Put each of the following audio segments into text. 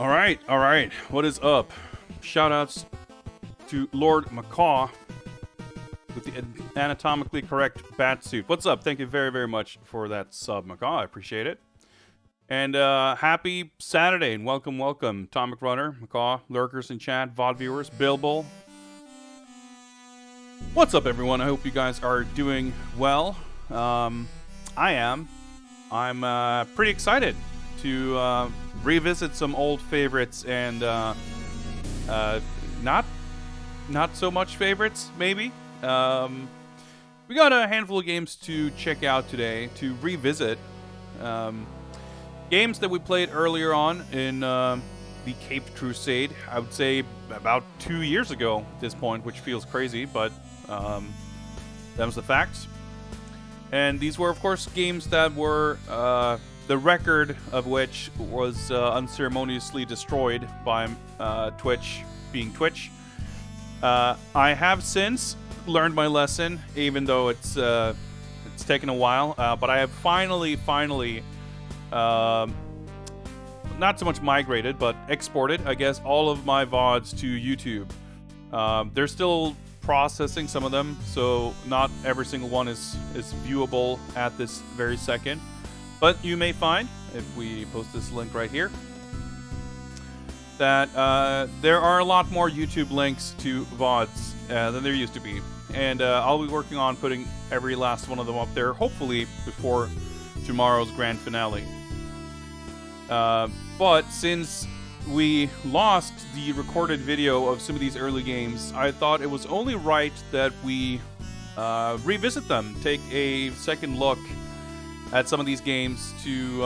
All right. What is up? Shoutouts to Lord Macaw with the anatomically correct bat suit. What's up? Thank you very, very much for that sub, Macaw. I appreciate it. And happy Saturday and welcome, Atomic Runner, Macaw, lurkers in chat, VOD viewers, Bilbo. What's up, everyone? I hope you guys are doing well. I am. I'm pretty excited to revisit some old favorites and not so much favorites, maybe. We got a handful of games to check out today, to revisit. Games that we played earlier on in the Caped Crusade, I would say about 2 years ago at this point, which feels crazy, but that was the facts. And these were, of course, games that were the record of which was unceremoniously destroyed by Twitch, being Twitch. I have since learned my lesson, even though it's taken a while. But I have finally, not so much migrated, but exported, I guess, all of my VODs to YouTube. They're still processing some of them, so not every single one is viewable at this very second. But you may find, if we post this link right here, that there are a lot more YouTube links to VODs than there used to be. And I'll be working on putting every last one of them up there, hopefully before tomorrow's grand finale. But since we lost the recorded video of some of these early games, I thought it was only right that we revisit them, take a second look at some of these games to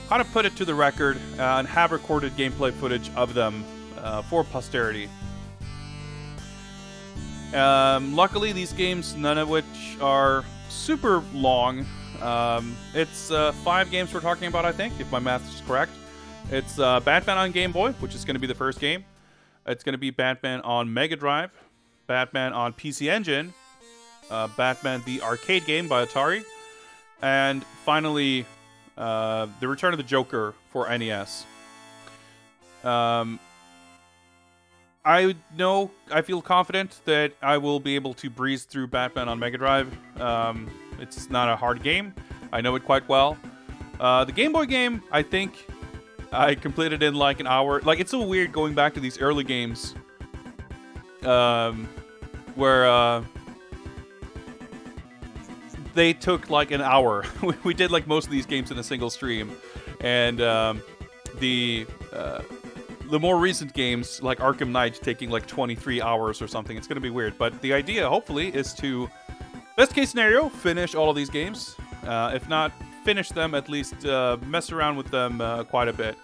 kind of put it to the record and have recorded gameplay footage of them for posterity. Luckily, these games, none of which are super long. It's 5 games we're talking about, I think, if my math is correct. It's Batman on Game Boy, which is going to be the first game. It's going to be Batman on Mega Drive, Batman on PC Engine, Batman the arcade game by Atari, and finally, The Return of the Joker for NES. I feel confident that I will be able to breeze through Batman on Mega Drive. It's not a hard game. I know it quite well. The Game Boy game, I think I completed in like an hour. Like, it's so weird going back to these early games where they took like an hour. We did like most of these games in a single stream. And the more recent games, like Arkham Knight, taking like 23 hours or something. It's going to be weird. But the idea, hopefully, is to, best case scenario, finish all of these games. If not finish them, at least mess around with them quite a bit.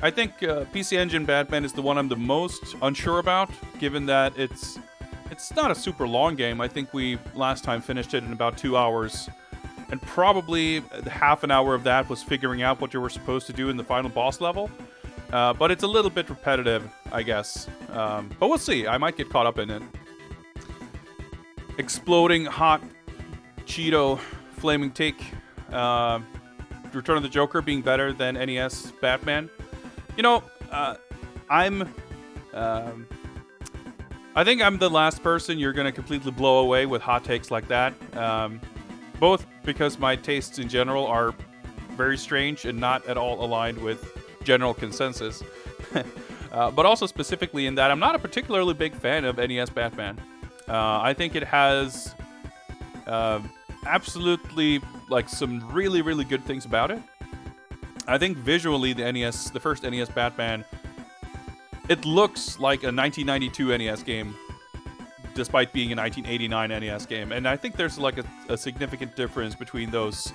I think PC Engine Batman is the one I'm the most unsure about, given that it's not a super long game. I think we last time finished it in about 2 hours, and probably half an hour of that was figuring out what you were supposed to do in the final boss level. But it's a little bit repetitive, I guess. But we'll see. I might get caught up in it. Exploding hot Cheeto flaming tick. Return of the Joker being better than NES Batman. You know, I think I'm the last person you're going to completely blow away with hot takes like that. Both because my tastes in general are very strange and not at all aligned with general consensus. But also specifically in that I'm not a particularly big fan of NES Batman. I think it has absolutely like some really, really good things about it. I think visually the first NES Batman, it looks like a 1992 NES game, despite being a 1989 NES game. And I think there's like a significant difference between those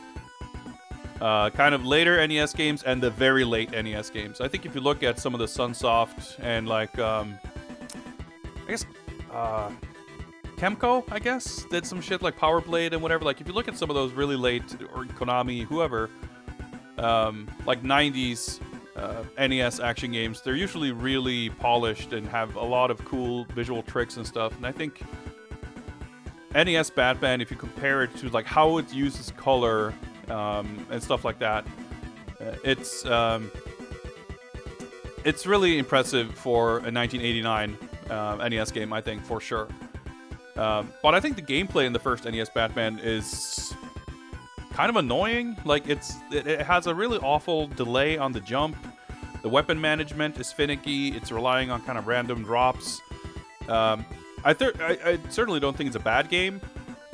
kind of later NES games and the very late NES games. I think if you look at some of the Sunsoft and like, I guess, Kemco, I guess, did some shit like Power Blade and whatever. Like, if you look at some of those really late, or Konami, whoever, like 90s NES action games, they're usually really polished and have a lot of cool visual tricks and stuff. And I think NES Batman, if you compare it to like how it uses color and stuff like that, it's it's really impressive for a 1989 NES game, I think, for sure. But I think the gameplay in the first NES Batman is kind of annoying. Like, it has a really awful delay on the jump. The weapon management is finicky. It's relying on kind of random drops. I certainly don't think it's a bad game,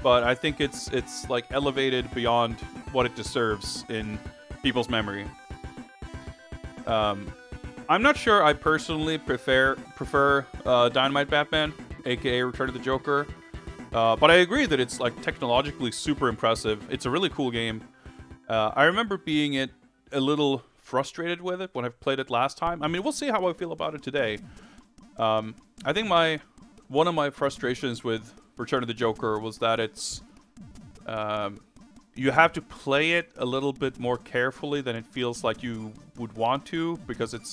but I think it's like elevated beyond what it deserves in people's memory. I'm not sure I personally prefer Dynamite Batman, aka Return of the Joker, but I agree that it's like technologically super impressive. It's a really cool game. I remember being a little frustrated with it when I played it last time. I mean, we'll see how I feel about it today. I think one of my frustrations with Return of the Joker was that it's you have to play it a little bit more carefully than it feels like you would want to, because it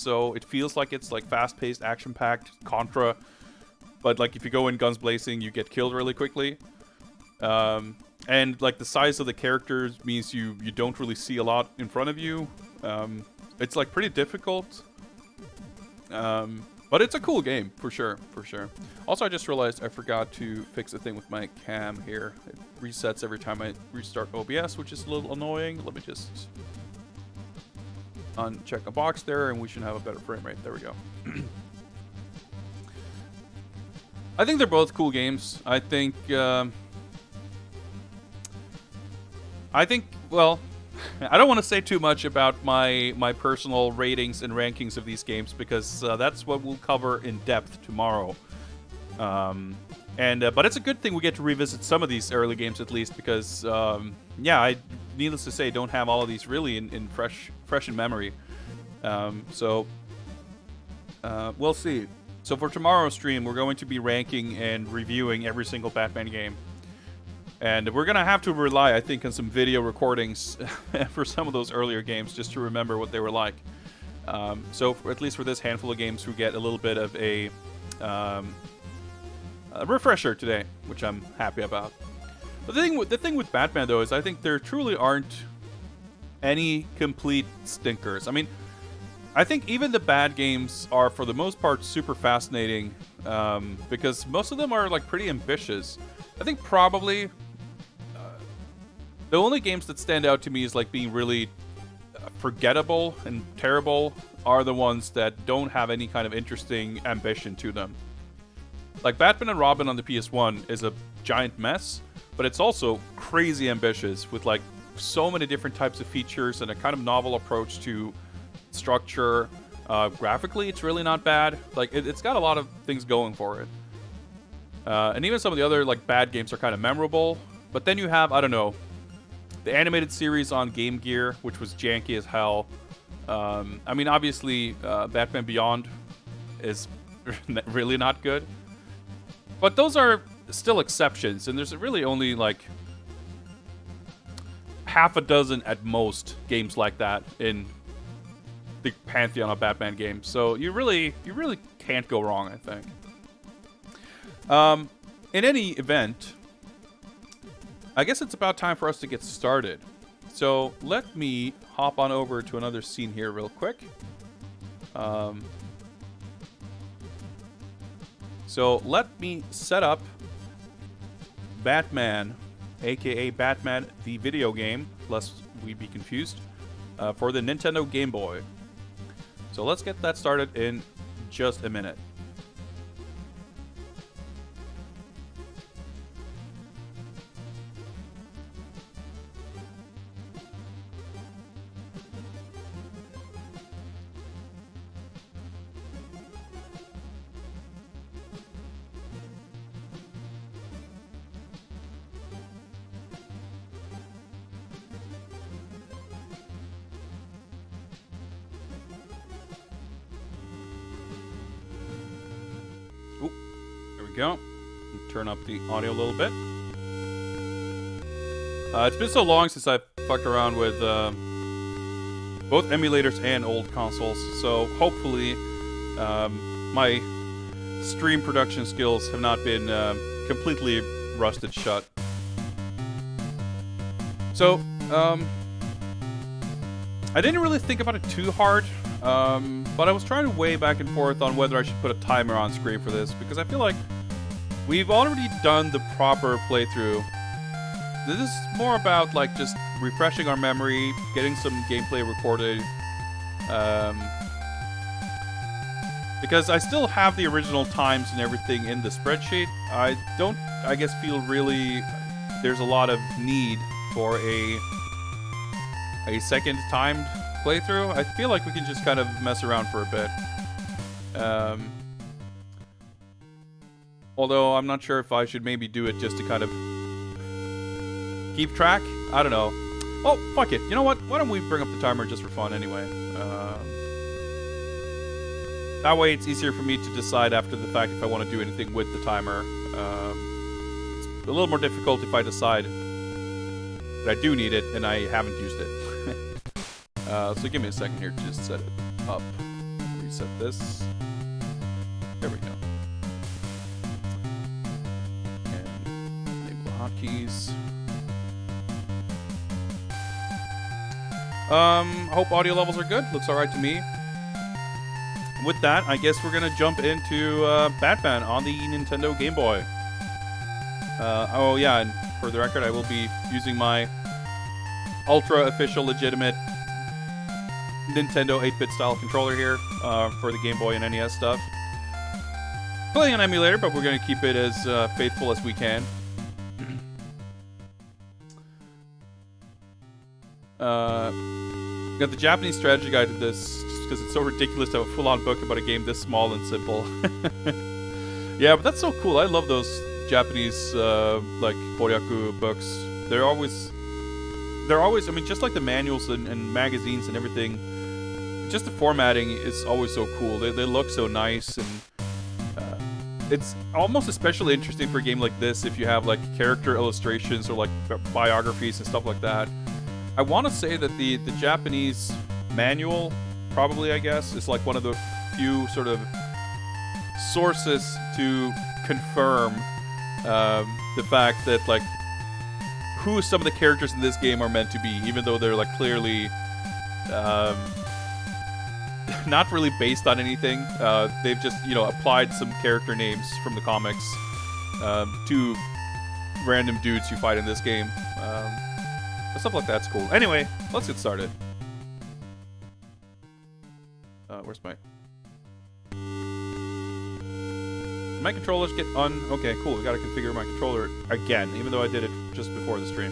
feels like it's like fast-paced, action-packed Contra, but like if you go in guns blazing, you get killed really quickly. And like the size of the characters means you don't really see a lot in front of you. It's like pretty difficult. But it's a cool game, for sure. Also, I just realized I forgot to fix a thing with my cam here. It resets every time I restart OBS, which is a little annoying. Let me just uncheck a box there, and we should have a better frame rate. There we go. I think they're both cool games. I think, well, I don't want to say too much about my personal ratings and rankings of these games, because that's what we'll cover in depth tomorrow. But it's a good thing we get to revisit some of these early games at least, because yeah, I needless to say don't have all of these really in fresh in memory. So we'll see. So for tomorrow's stream, we're going to be ranking and reviewing every single Batman game. And we're going to have to rely, I think, on some video recordings for some of those earlier games just to remember what they were like. So at least for this handful of games, we get a little bit of a refresher today, which I'm happy about. But the thing with Batman, though, is I think there truly aren't any complete stinkers. I mean, I think even the bad games are, for the most part, super fascinating, because most of them are like pretty ambitious. I think probably the only games that stand out to me as like being really forgettable and terrible are the ones that don't have any kind of interesting ambition to them. Like Batman and Robin on the PS1 is a giant mess, but it's also crazy ambitious with like so many different types of features and a kind of novel approach to structure. Graphically, it's really not bad. Like it's got a lot of things going for it. And even some of the other like bad games are kind of memorable. But then you have, I don't know, the animated series on Game Gear, which was janky as hell. I mean, obviously, Batman Beyond is really not good. But those are still exceptions, and there's really only like half a dozen at most games like that in the pantheon of Batman games. So you really can't go wrong, I think. In any event, I guess it's about time for us to get started. So let me hop on over to another scene here real quick. So let me set up Batman, aka Batman the video game, lest we be confused, for the Nintendo Game Boy. So let's get that started in just a minute. Go. Turn up the audio a little bit. It's been so long since I've fucked around with both emulators and old consoles, so hopefully my stream production skills have not been completely rusted shut. So I didn't really think about it too hard But I was trying to weigh back and forth on whether I should put a timer on screen for this, because I feel like we've already done the proper playthrough. This is more about like just refreshing our memory, getting some gameplay recorded. Because I still have the original times and everything in the spreadsheet. I don't, I guess, feel really there's a lot of need for a second timed playthrough. I feel like we can just kind of mess around for a bit. Although I'm not sure if I should maybe do it just to kind of keep track. I don't know. Oh, fuck it. You know what? Why don't we bring up the timer just for fun anyway? That way it's easier for me to decide after the fact if I want to do anything with the timer. It's a little more difficult if I decide that I do need it and I haven't used it. So give me a second here to just set it up. Reset this. There we go. And enable the hotkeys. Hope audio levels are good. Looks alright to me. With that, I guess we're gonna jump into Batman on the Nintendo Game Boy. Oh yeah, and for the record, I will be using my ultra official legitimate Nintendo 8-bit style controller here for the Game Boy and NES stuff. Playing an emulator, but we're gonna keep it as faithful as we can. Got the Japanese strategy guide to this just because it's so ridiculous to have a full-on book about a game this small and simple. Yeah, but that's so cool. I love those Japanese like Koryaku books. They're always, I mean, just like the manuals and magazines and everything, just the formatting is always so cool. They look so nice, and it's almost especially interesting for a game like this if you have like character illustrations or like biographies and stuff like that. I want to say that the Japanese manual, probably, I guess, is like one of the few sort of sources to confirm the fact that like who some of the characters in this game are meant to be, even though they're like clearly not really based on anything. They've just, you know, applied some character names from the comics to random dudes you fight in this game. But stuff like that's cool. Anyway, let's get started. Where's my... My controllers get Okay, cool. We gotta configure my controller again, even though I did it just before the stream.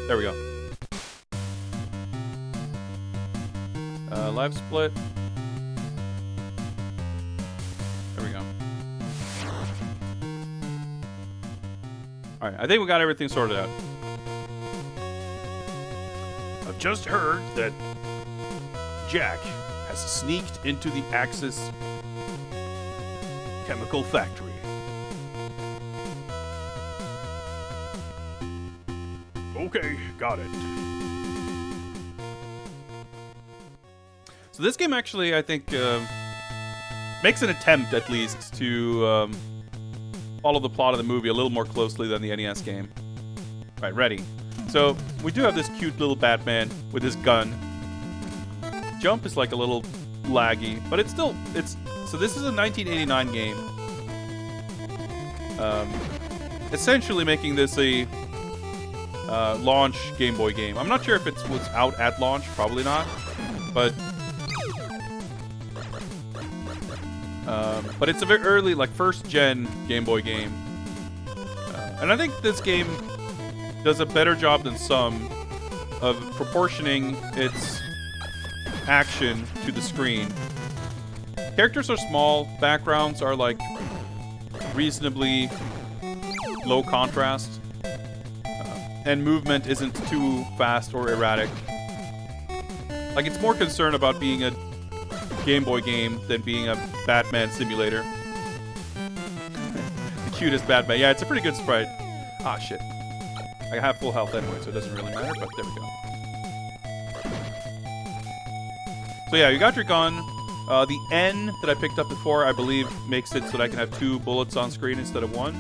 There we go. Live split. There we go. Alright, I think we got everything sorted out. I've just heard that Jack has sneaked into the Axis chemical factory. Okay, got it. So this game actually, I think, makes an attempt, at least, to follow the plot of the movie a little more closely than the NES game. Right, ready. So, we do have this cute little Batman with his gun. Jump is like a little laggy, but it's still, so this is a 1989 game. Essentially making this a launch Game Boy game. I'm not sure if it was out at launch, probably not, but it's a very early, like, first-gen Game Boy game. And I think this game does a better job than some of proportioning its action to the screen. Characters are small, backgrounds are, like, reasonably low contrast, and movement isn't too fast or erratic. Like, it's more concerned about being a Game Boy game than being a Batman simulator. The cutest Batman. Yeah, it's a pretty good sprite. Ah, shit. I have full health anyway, so it doesn't really matter, but there we go. So yeah, you got your gun. The N that I picked up before, I believe, makes it so that I can have 2 bullets on screen instead of 1.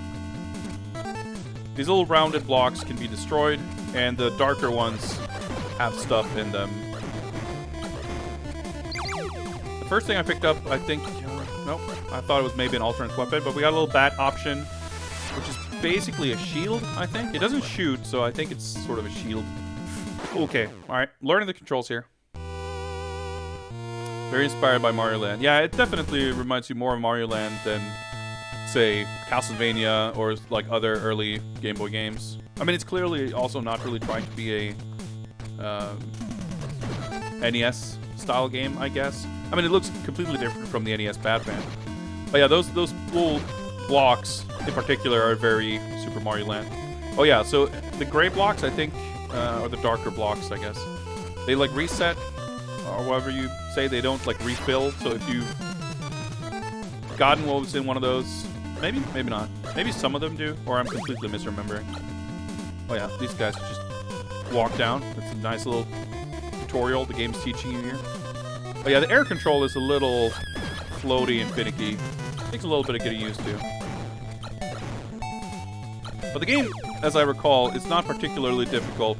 These little rounded blocks can be destroyed, and the darker ones have stuff in them. The first thing I picked up, I think... nope, I thought it was maybe an alternate weapon, but we got a little bat option, which is basically a shield, I think. It doesn't shoot, so I think it's sort of a shield. Okay, alright. Learning the controls here. Very inspired by Mario Land. Yeah, it definitely reminds you more of Mario Land than, say, Castlevania or like other early Game Boy games. I mean, it's clearly also not really trying to be a NES-style game, I guess. I mean, it looks completely different from the NES Batman. But yeah, those little blocks in particular are very Super Mario Land. Oh yeah, so the gray blocks, I think, or the darker blocks, I guess, they like reset, or whatever you say. They don't like refill. So if you've gotten what was in one of those, maybe not. Maybe some of them do, or I'm completely misremembering. Oh yeah, these guys just walk down. It's a nice little tutorial the game's teaching you here. Oh yeah, the air control is a little floaty and finicky. Takes a little bit of getting used to. But the game, as I recall, is not particularly difficult.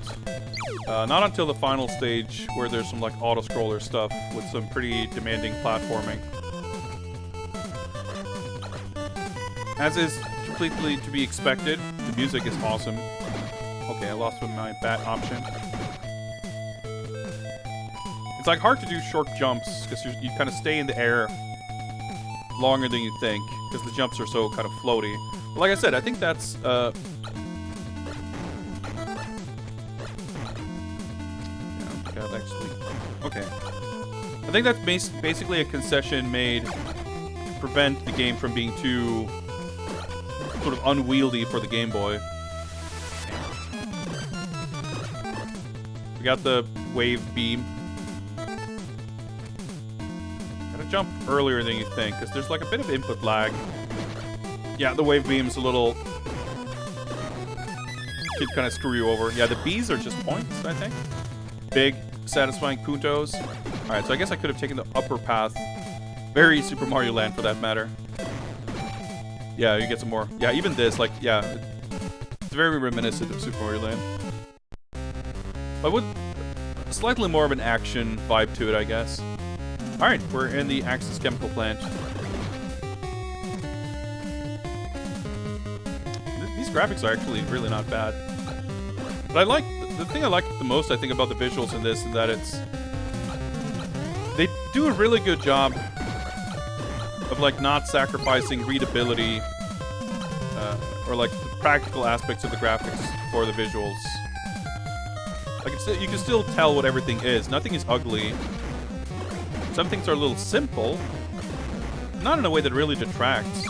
Not until the final stage, where there's some like auto-scroller stuff with some pretty demanding platforming. As is completely to be expected, the music is awesome. Okay, I lost my bat option. It's like hard to do short jumps because you kind of stay in the air longer than you think because the jumps are so kind of floaty. But like I said, I think that's yeah, actually, okay. I think that's basically a concession made to prevent the game from being too sort of unwieldy for the Game Boy. We got the wave beam. Gotta jump earlier than you think, because there's like a bit of input lag. Yeah, the wave beam's a little... could kind of screw you over. Yeah, the B's are just points, I think. Big, satisfying puntos. Alright, so I guess I could have taken the upper path. Very Super Mario Land, for that matter. Yeah, you get some more. Yeah, even this, like, yeah. It's very reminiscent of Super Mario Land. But with slightly more of an action vibe to it, I guess. Alright, we're in the Axis chemical plant. These graphics are actually really not bad. But I like, the thing I like the most, I think, about the visuals in this is that they do a really good job of, like, not sacrificing readability or, like, the practical aspects of the graphics for the visuals. Like, you can still tell what everything is. Nothing is ugly. Some things are a little simple. Not in a way that really detracts.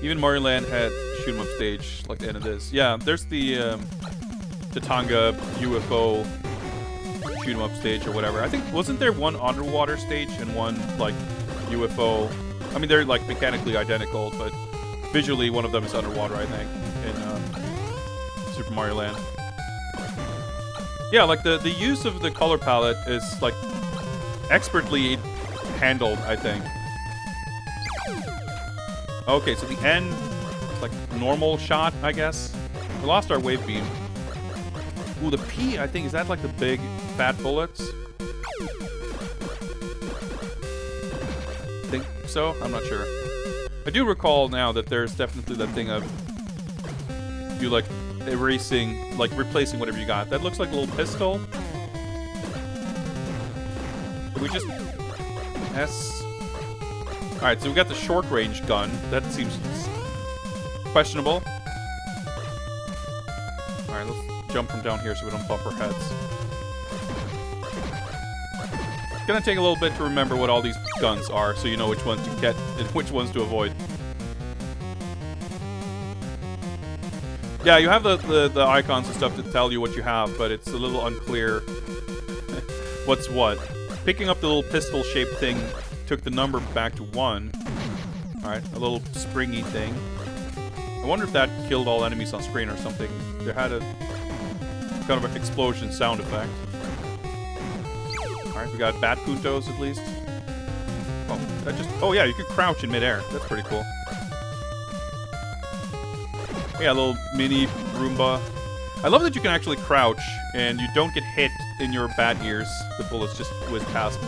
Even Mario Land had shoot 'em up stage, like the end of this. Yeah, there's the Tonga UFO shoot 'em up stage or whatever. I think, wasn't there one underwater stage and one, like, UFO? I mean, they're, like, mechanically identical, but visually one of them is underwater, I think, in Super Mario Land. Yeah, like, the use of the color palette is, like, expertly handled, I think. Okay, so the N, like, normal shot, I guess. We lost our wave beam. Ooh, the P, I think, is that, like, the big fat bullets? I think so? I'm not sure. I do recall now that there's definitely that thing of you, like, erasing, like, replacing whatever you got. That looks like a little pistol. Did we just... S... Alright, so we got the short-range gun. That seems questionable. Alright, let's jump from down here so we don't bump our heads. It's gonna take a little bit to remember what all these guns are, so you know which ones to get and which ones to avoid. Yeah, you have the icons and stuff to tell you what you have, but it's a little unclear what's what. Picking up the little pistol-shaped thing took the number back to 1. Alright, a little springy thing. I wonder if that killed all enemies on screen or something. There had a kind of an explosion sound effect. Alright, we got bat puntos at least. Oh, that just... Oh yeah, you can crouch in midair. That's pretty cool. Yeah, a little mini Roomba. I love that you can actually crouch and you don't get hit in your bat ears. The bullets just whiz past.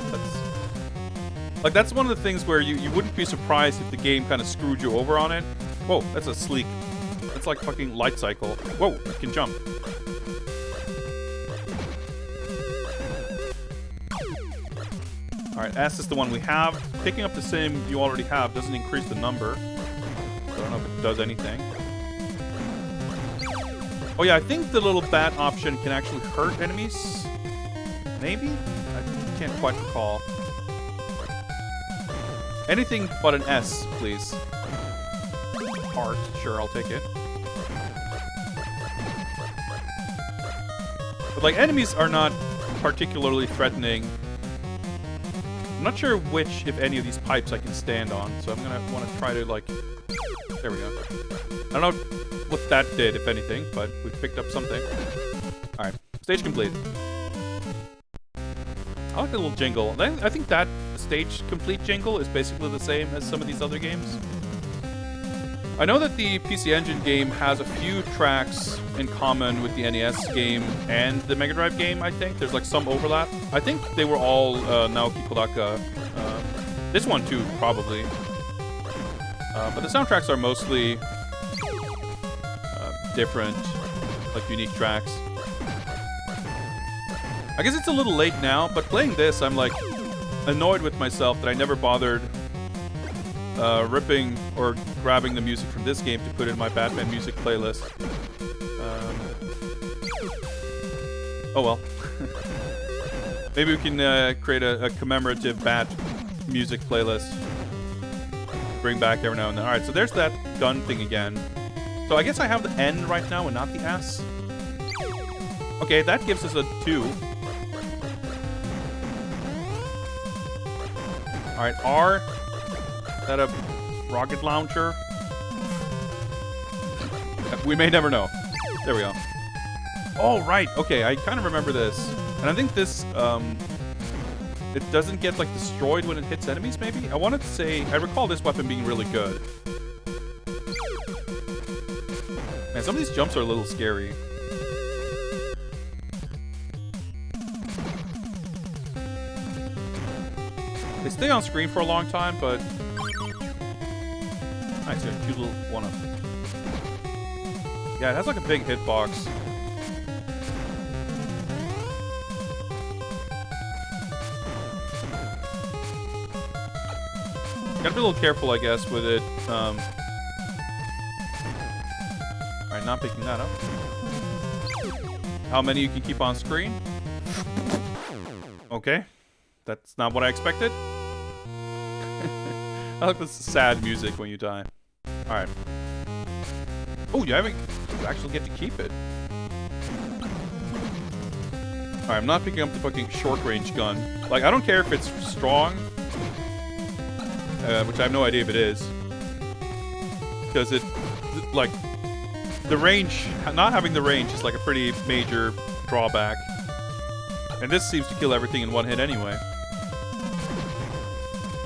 That's one of the things where you wouldn't be surprised if the game kind of screwed you over on it. Whoa, that's a sleek. That's like fucking light cycle. Whoa, you can jump. Alright, S is the one we have. Picking up the same you already have doesn't increase the number. So I don't know if it does anything. Oh yeah, I think the little bat option can actually hurt enemies. Maybe? I can't quite recall. Anything but an S, please. Heart, sure, I'll take it. But like, enemies are not particularly threatening. I'm not sure which, if any, of these pipes I can stand on, so I'm gonna want to try to, like... There we go. I don't know what that did, if anything, but we picked up something. Alright, stage complete. I like the little jingle. I think that stage complete jingle is basically the same as some of these other games. I know that the PC Engine game has a few tracks in common with the NES game and the Mega Drive game, I think. There's like some overlap. I think they were all Naoki Kodaka. This one too, probably. But the soundtracks are mostly different, like unique tracks. I guess it's a little late now, but playing this, I'm like annoyed with myself that I never bothered ripping or grabbing the music from this game to put in my Batman music playlist. Oh well. Maybe we can create a commemorative Bat music playlist. Bring back every now and then. Alright, so there's that gun thing again. So I guess I have the N right now and not the S. Okay, that gives us a 2. Alright, R. Is that a rocket launcher? We may never know. There we go. Oh, right. Okay, I kind of remember this. And I think this, it doesn't get, like, destroyed when it hits enemies, maybe? I wanted to say... I recall this weapon being really good. Man, some of these jumps are a little scary. They stay on screen for a long time, but... Nice, got a cute little one-up. Yeah, it has like a big hitbox. Gotta be a little careful, I guess, with it. Alright, not picking that up. How many you can keep on screen? Okay. That's not what I expected. I like this sad music when you die. Alright. Oh, you actually get to keep it. Alright, I'm not picking up the fucking short-range gun. Like, I don't care if it's strong. Which I have no idea if it is. Because like, the range, not having the range is like a pretty major drawback. And this seems to kill everything in one hit anyway.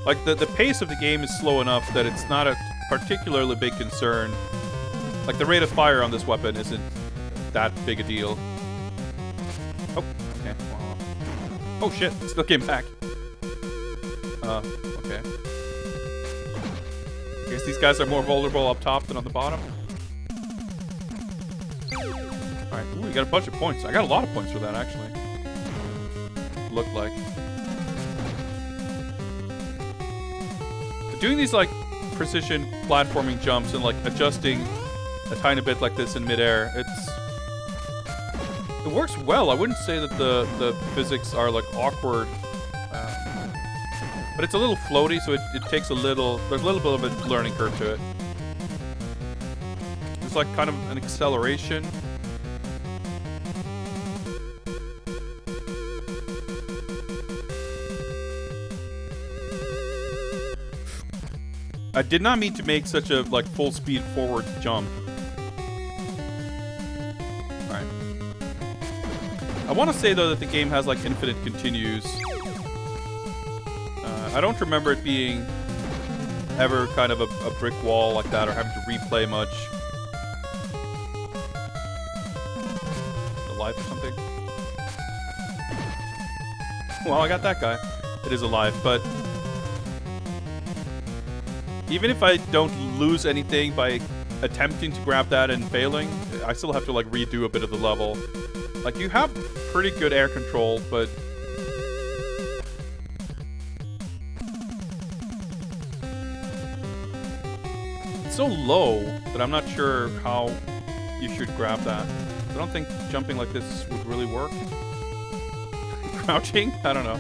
Like, the pace of the game is slow enough that it's not a particularly big concern. Like, the rate of fire on this weapon isn't that big a deal. Oh, okay. Oh shit, it still came back. Okay. I guess these guys are more vulnerable up top than on the bottom. Alright, ooh, you got a bunch of points. I got a lot of points for that, actually. Looked like. Doing these, like, precision platforming jumps and, like, adjusting a tiny bit like this in midair, it works well. I wouldn't say that the physics are, like, awkward. But it's a little floaty, so it takes a little... There's a little bit of a learning curve to it. It's like kind of an acceleration. I did not mean to make such a, like, full speed forward jump. Alright. I want to say, though, that the game has, like, infinite continues. I don't remember it being ever kind of a brick wall like that or having to replay much. Alive or something? Well, I got that guy. It is alive, but even if I don't lose anything by attempting to grab that and failing, I still have to like redo a bit of the level. Like, you have pretty good air control, but it's so low that I'm not sure how you should grab that. I don't think jumping like this would really work. Crouching? I don't know.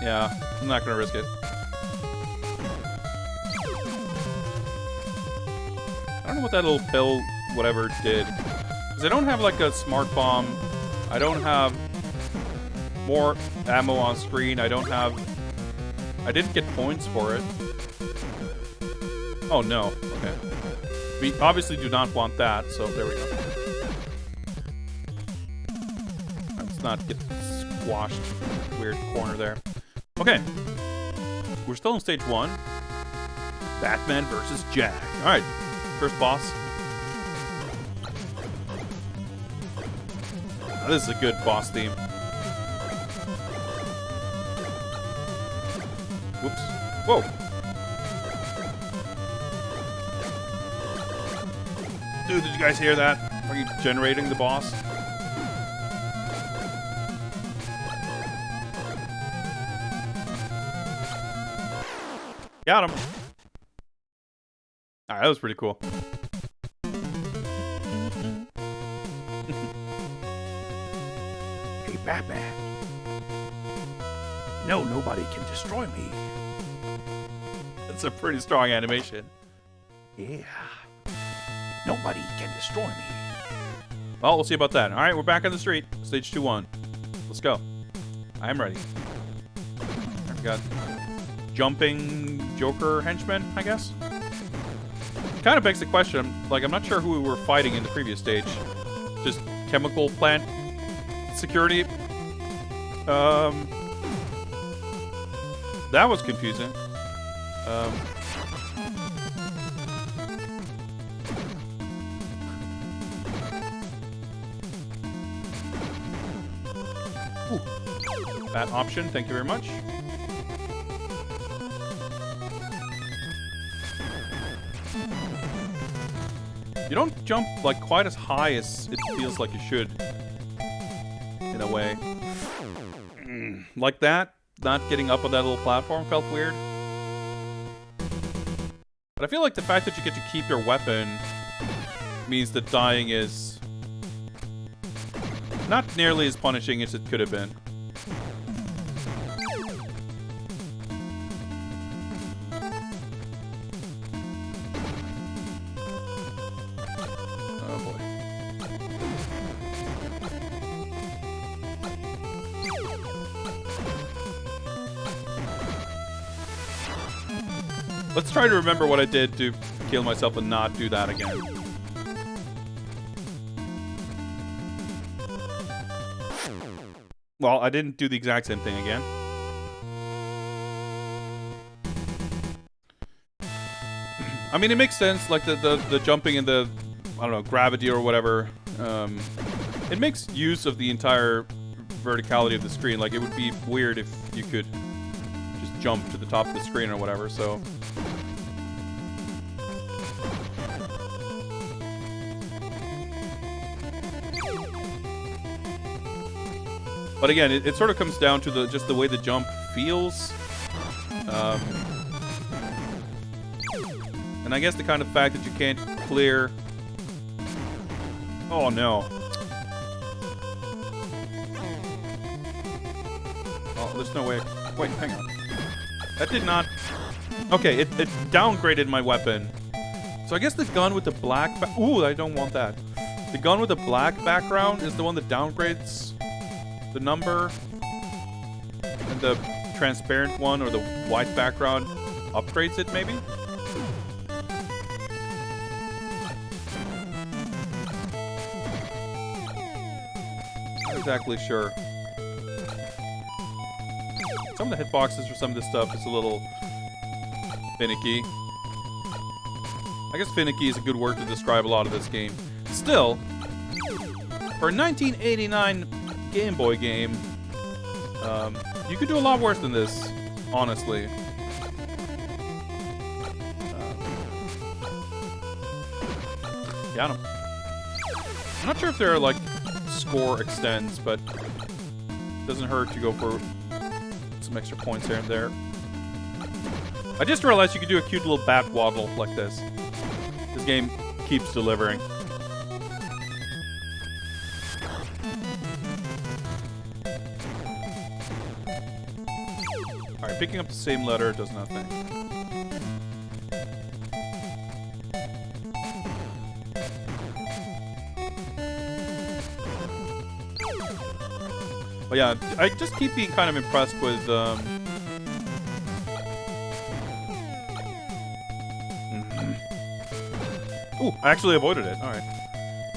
Yeah, I'm not gonna risk it. I don't know what that little pill whatever did. Because I don't have like a smart bomb. I don't have more ammo on screen. I didn't get points for it. Oh no, okay. We obviously do not want that, so there we go. Let's not get squashed. Weird corner there. Okay. We're still in stage 1. Batman versus Jack. Alright, first boss. Now, this is a good boss theme. Whoops. Whoa. Dude, did you guys hear that? Are you generating the boss? Got him. Alright, that was pretty cool. Hey, Batman. No, nobody can destroy me. That's a pretty strong animation. Yeah. Nobody can destroy me. Well, we'll see about that. Alright, we're back on the street. Stage 2-1. Let's go. I am ready. I've got jumping Joker henchmen, I guess. Kind of begs the question, like, I'm not sure who we were fighting in the previous stage. Just chemical plant security. That was confusing. Ooh. That option, thank you very much. You don't jump like quite as high as it feels like you should, in a way. Like that, not getting up on that little platform felt weird. But I feel like the fact that you get to keep your weapon means that dying is not nearly as punishing as it could have been. Let's try to remember what I did to kill myself and not do that again. Well, I didn't do the exact same thing again. I mean, it makes sense, like the jumping and the, I don't know, gravity or whatever. It makes use of the entire verticality of the screen. Like, it would be weird if you could just jump to the top of the screen or whatever, so... But again, it sort of comes down to just the way the jump feels. And I guess the kind of fact that you can't clear... Oh no. Oh, there's no way... Wait, hang on. That did not... Okay, it downgraded my weapon. So I guess the gun with the black... Ooh, I don't want that. The gun with the black background is the one that downgrades the number, and the transparent one or the white background upgrades it, maybe? Not exactly sure. Some of the hitboxes for some of this stuff is a little finicky. I guess finicky is a good word to describe a lot of this game. Still, for a 1989 Game Boy game, you could do a lot worse than this, honestly. Got him. I'm not sure if there are, like, score extends, but it doesn't hurt to go for some extra points here and there. I just realized you could do a cute little bat waddle like this. This game keeps delivering. Alright, picking up the same letter does nothing. But yeah, I just keep being kind of impressed with Ooh, I actually avoided it. Alright.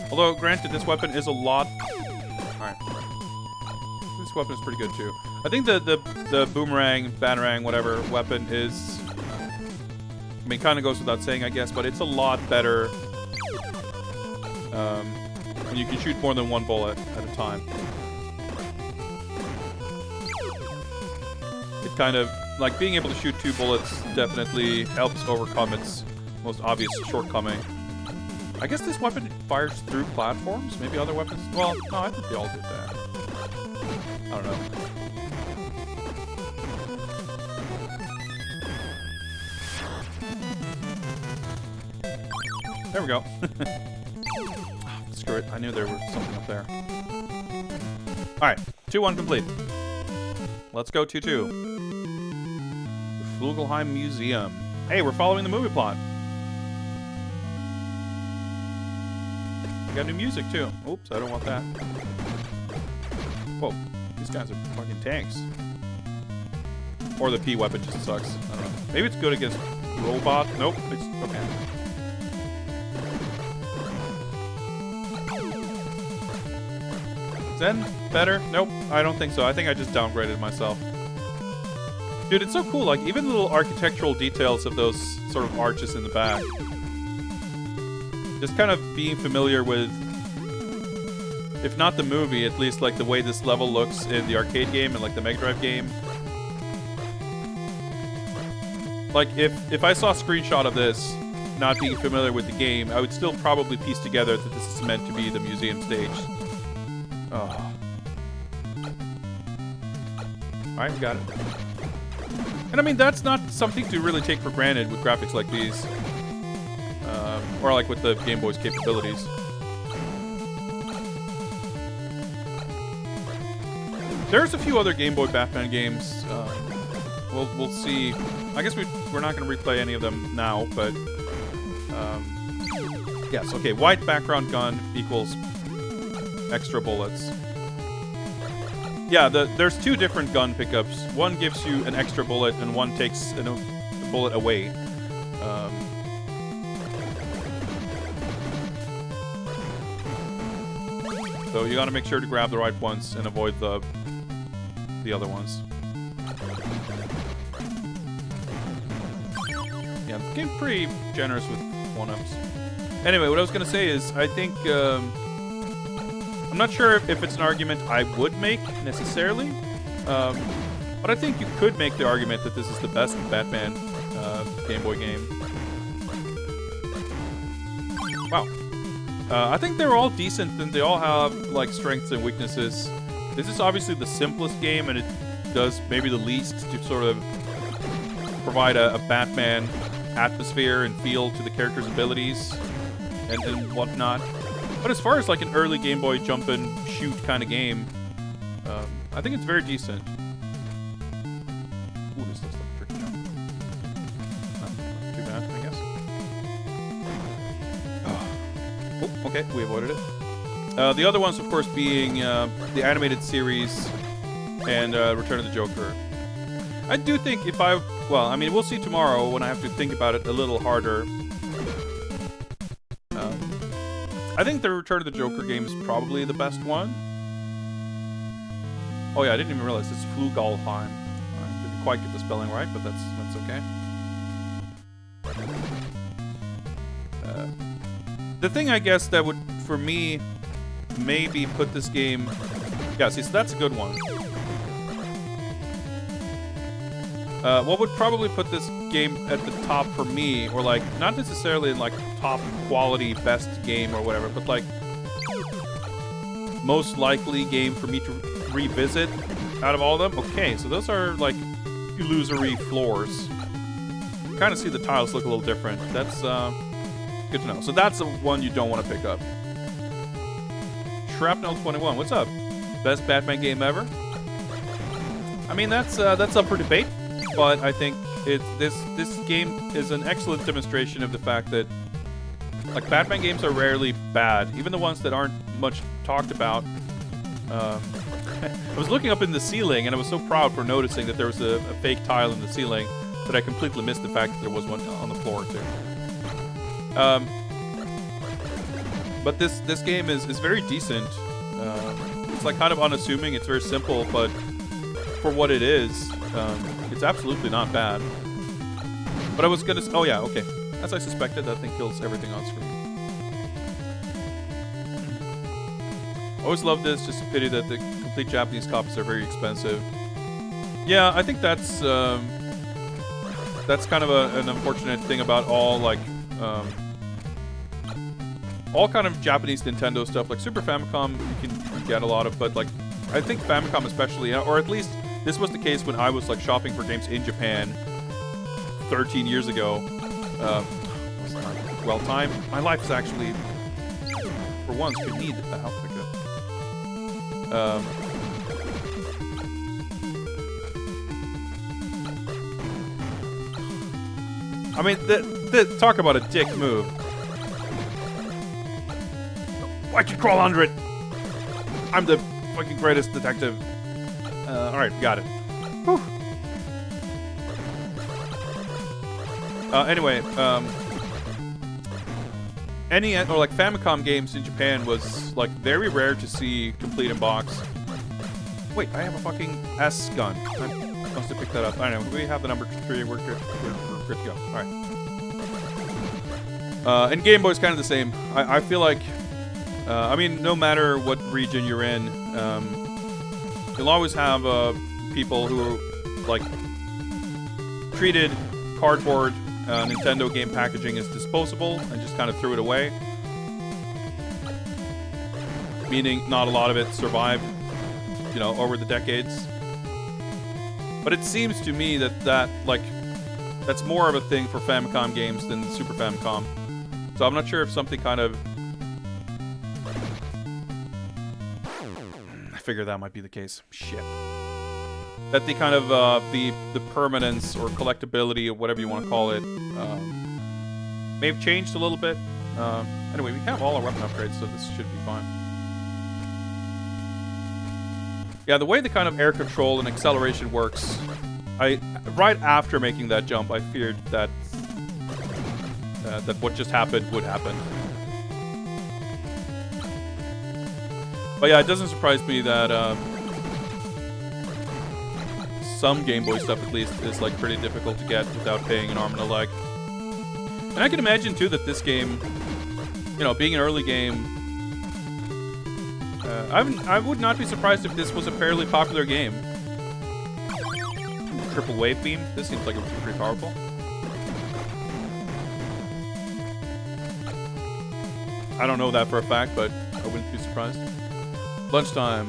Although, granted, this weapon is a lot... Alright. This weapon is pretty good, too. I think the boomerang, batarang, whatever weapon is... I mean, kind of goes without saying, I guess, but it's a lot better when you can shoot more than one bullet at a time. It kind of... Like, being able to shoot 2 bullets definitely helps overcome its most obvious shortcoming. I guess this weapon fires through platforms? Maybe other weapons? Well, no, I think they all did that. I don't know. There we go. Screw it. I knew there was something up there. Alright. 2-1 complete. Let's go 2-2. The Flugelheim Museum. Hey, we're following the movie plot. We got new music, too. Oops, I don't want that. Whoa. These guys are fucking tanks. Or the P weapon just sucks. I don't know. Maybe it's good against robot. Nope. It's okay. Zen? Better? Nope. I don't think so. I think I just downgraded myself. Dude, it's so cool. Like, even the little architectural details of those sort of arches in the back. Just kind of being familiar with, if not the movie, at least like the way this level looks in the arcade game and like the Mega Drive game. Like, if I saw a screenshot of this, not being familiar with the game, I would still probably piece together that this is meant to be the museum stage. Oh. Alright, we got it. And I mean, that's not something to really take for granted with graphics like these. Or like with the Game Boy's capabilities. There's a few other Game Boy Batman games. We'll see. I guess we're not going to replay any of them now, but... yes, okay. White background gun equals extra bullets. Yeah, there's 2 different gun pickups. One gives you an extra bullet, and one takes a bullet away. So you gotta make sure to grab the right ones and avoid the other ones. Yeah, the game's pretty generous with 1-ups. Anyway, what I was gonna say is, I think, I'm not sure if it's an argument I would make, necessarily. But I think you could make the argument that this is the best Batman Game Boy game. Wow. I think they're all decent, and they all have, like, strengths and weaknesses. This is obviously the simplest game, and it does maybe the least to sort of provide a Batman atmosphere and feel to the character's abilities and whatnot. But as far as, like, an early Game Boy jump and shoot kind of game, I think it's very decent. Ooh, this looks like a tricky jump. Not too bad, I guess. Oh, okay, we avoided it. The other ones, of course, being the animated series and Return of the Joker. I do think if I... Well, I mean, we'll see tomorrow when I have to think about it a little harder. I think the Return of the Joker game is probably the best one. Oh yeah, I didn't even realize it's Flugelheim. Right. quite get the spelling right, but that's okay. The thing I guess that would, for me, maybe put this game... Yeah, see, so that's a good one. What would probably put this game at the top for me, or like, not necessarily in like top quality best game or whatever, but like most likely game for me to revisit out of all of them? Okay, so those are like illusory floors. Kind of see the tiles look a little different. That's good to know. So that's the one you don't want to pick up. Shrapnel 21, what's up? Best Batman game ever? I mean, that's up for debate, but I think this game is an excellent demonstration of the fact that like Batman games are rarely bad, even the ones that aren't much talked about. I was looking up in the ceiling, and I was so proud for noticing that there was a fake tile in the ceiling that I completely missed the fact that there was one on the floor too. But this game is very decent. It's like kind of unassuming. It's very simple, but for what it is, it's absolutely not bad. But I was gonna. Oh yeah, okay. As I suspected, that thing kills everything on screen. Always loved this. Just a pity that the complete Japanese copies are very expensive. Yeah, I think that's kind of an unfortunate thing about all kind of Japanese Nintendo stuff. Like Super Famicom, you can get a lot of, but like I think Famicom especially, or at least this was the case when I was like shopping for games in Japan 13 years ago. Was not well timed. My life is actually, for once, could need the help. I mean, talk about a dick move. Why'd you crawl under it? I'm the fucking greatest detective. Alright, got it. Whew. Anyway, like Famicom games in Japan was like very rare to see complete in box. Wait, I have a fucking S gun. I must have picked that up. I don't know. We have the number 3. We're good to go. All right. And Game Boy's kind of the same. I feel like, I mean, no matter what region you're in, you'll always have people who like treated cardboard Nintendo game packaging as disposable and just kind of threw it away. Meaning not a lot of it survived, you know, over the decades. But it seems to me that that's more of a thing for Famicom games than Super Famicom. So I'm not sure if something kind of... I figure that might be the case. Shit. That the kind of, the permanence or collectability or whatever you want to call it, may have changed a little bit. Anyway, we have all our weapon upgrades, so this should be fine. Yeah, the way the kind of air control and acceleration works, right after making that jump, I feared that that what just happened would happen. But yeah, it doesn't surprise me that some Game Boy stuff, at least, is like pretty difficult to get without paying an arm and a leg. And I can imagine too that this game, you know, being an early game, I would not be surprised if this was a fairly popular game. Triple wave beam. This seems like it would be pretty powerful. I don't know that for a fact, but I wouldn't be surprised. Lunchtime.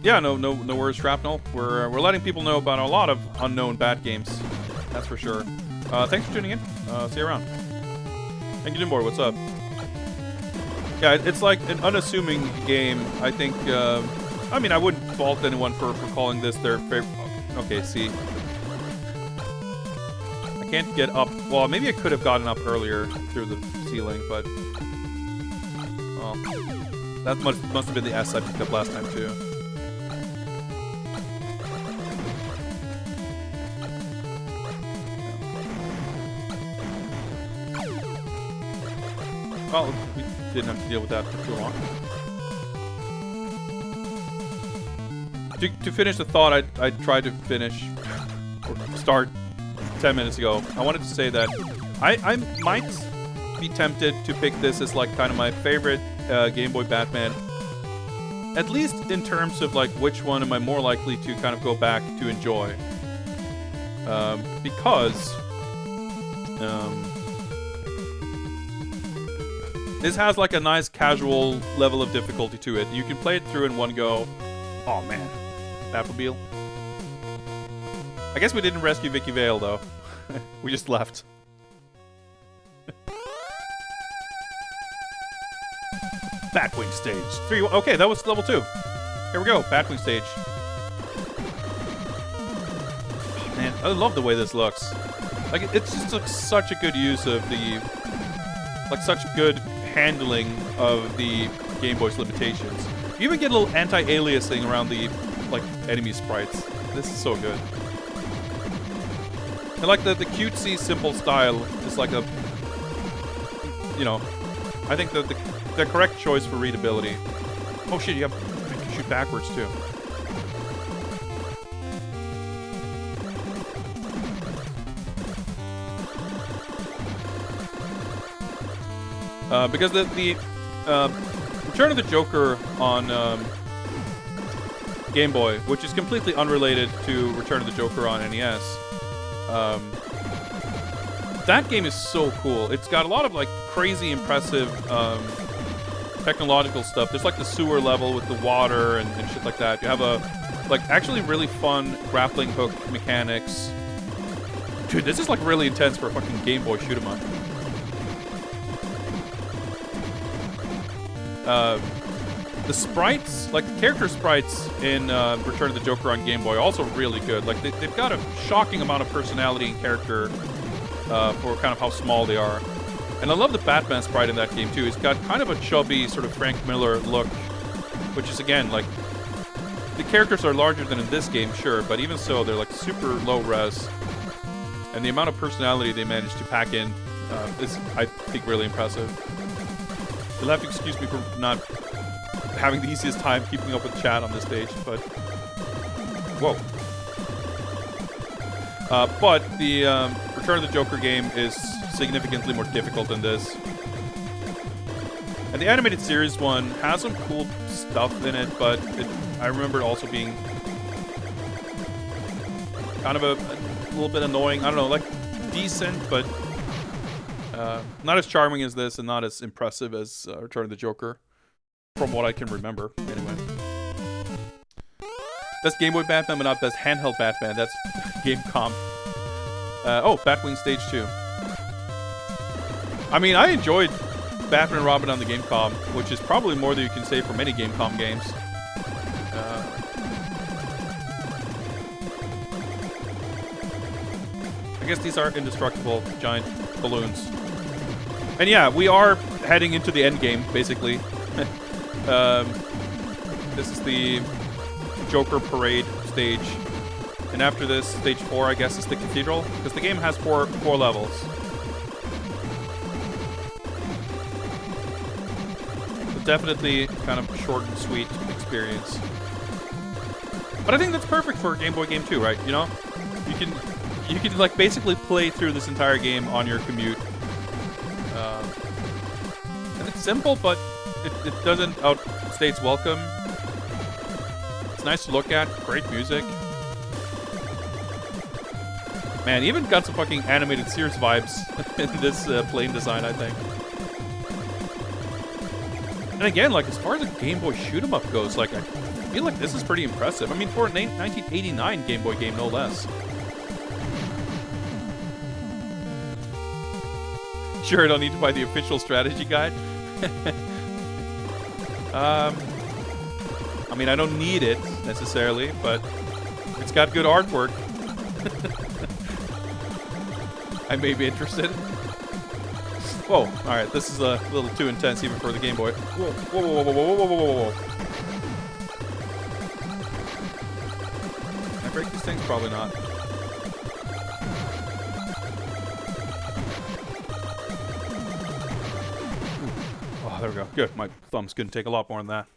Yeah, no worries, Shrapnel. We're letting people know about a lot of unknown bad games. That's for sure. Thanks for tuning in. See you around. And Gidimboy, what's up? Yeah, it's like an unassuming game. I think. I mean, I wouldn't fault anyone for calling this their favorite. Okay, see. I can't get up. Well, maybe I could have gotten up earlier through the ceiling, but well, that must have been the S I picked up last time too. Well, we didn't have to deal with that for too long. To finish the thought I tried to finish, or start 10 minutes ago, I wanted to say that I might be tempted to pick this as like kind of my favorite Game Boy Batman. At least in terms of like which one am I more likely to kind of go back to enjoy. Because this has like a nice casual level of difficulty to it. You can play it through in one go. Oh man, Batmobile. I guess we didn't rescue Vicky Vale though. We just left. Batwing stage 3. Okay, that was level 2. Here we go, Batwing stage. Oh, man, I love the way this looks. Like it's just like such a good use of the, like such good handling of the Game Boy's limitations. You even get a little anti-aliasing around the like enemy sprites. This is so good. And like the cutesy simple style is like a, you know, I think that the correct choice for readability. Oh shit, you can shoot backwards too. Because the Return of the Joker on Game Boy, which is completely unrelated to Return of the Joker on NES, that game is so cool. It's got a lot of like crazy impressive technological stuff. There's like the sewer level with the water and shit like that. You have a like actually really fun grappling hook mechanics. Dude, this is like really intense for a fucking Game Boy shoot 'em up. The sprites, like the character sprites in Return of the Joker on Game Boy, are also really good. Like they've got a shocking amount of personality and character for kind of how small they are. And I love the Batman sprite in that game too. He's got kind of a chubby sort of Frank Miller look, which is again like the characters are larger than in this game, sure, but even so, they're like super low res, and the amount of personality they managed to pack in is, I think, really impressive. You'll have to excuse me for not having the easiest time keeping up with chat on this stage, but whoa. But the Return of the Joker game is significantly more difficult than this. And the animated series one has some cool stuff in it, but I remember it also being kind of a little bit annoying. I don't know, like decent, but not as charming as this and not as impressive as Return of the Joker, from what I can remember, anyway. Best Game Boy Batman, but not best handheld Batman. That's Game Comp. Oh, Batwing Stage 2. I mean, I enjoyed Batman and Robin on the Gamecom, which is probably more than you can say for many Gamecom games. I guess these are indestructible giant balloons. And yeah, we are heading into the end game, basically. This is the Joker Parade stage. And after this, stage 4, I guess, is the Cathedral. Because the game has four levels. So definitely kind of short and sweet experience. But I think that's perfect for a Game Boy game too, right? You know? You can like basically play through this entire game on your commute. And it's simple, but it doesn't outstay its welcome. It's nice to look at. Great music. Man, even got some fucking animated Sears vibes in this plane design, I think. And again, like, as far as a Game Boy shoot-'em-up goes, like, I feel like this is pretty impressive. I mean, for a 1989 Game Boy game, no less. Sure, I don't need to buy the official strategy guide. I mean, I don't need it, necessarily, but it's got good artwork. I may be interested. Whoa, alright, this is a little too intense even for the Game Boy. Whoa, whoa, whoa, whoa, whoa, whoa, whoa, whoa, whoa. Can I break these things? Probably not. Oh, there we go. Good, my thumbs couldn't take a lot more than that.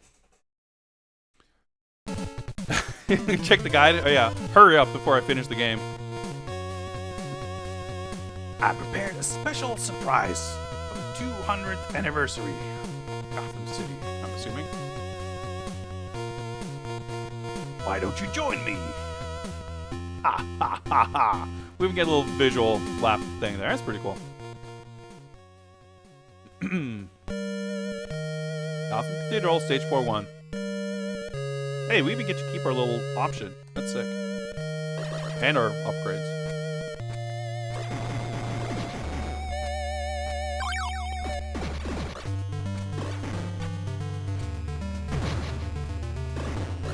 Check the guide. Oh yeah, hurry up before I finish the game. I prepared a special surprise for the 200th anniversary of Gotham City, I'm assuming. Why don't you join me? Ha ha ha ha. We even get a little visual flap thing there. That's pretty cool. Gotham Cathedral, Stage 4-1. Hey, we even get to keep our little option. That's sick. And our upgrades.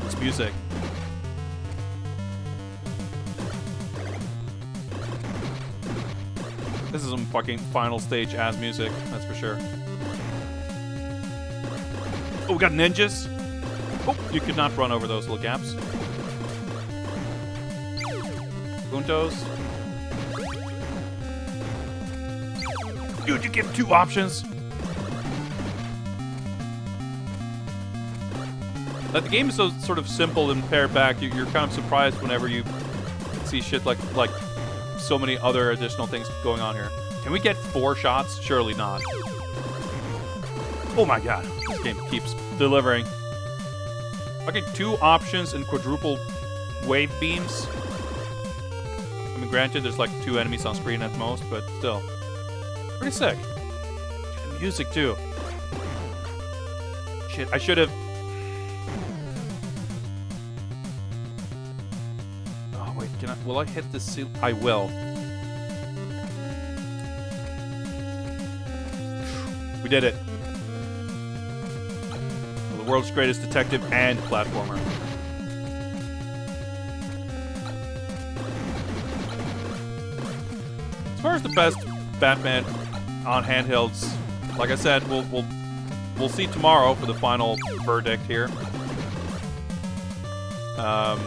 It's music. This is some fucking final stage as music, that's for sure. Oh, we got ninjas. Oh, you could not run over those little gaps. Puntos. Dude, you give 2 options. Like, the game is so sort of simple and pared back. You're kind of surprised whenever you see shit like so many other additional things going on here. Can we get 4 shots? Surely not. Oh my god, this game keeps delivering. Okay, 2 options and quadruple wave beams. I mean, granted, there's like 2 enemies on screen at most, but still. Pretty sick. And music, too. Shit, I should have... Oh, wait, can I... Will I hit the seal? I will. We did it. The world's greatest detective and platformer. As far as the best Batman on handhelds, like I said, we'll see tomorrow for the final verdict here. But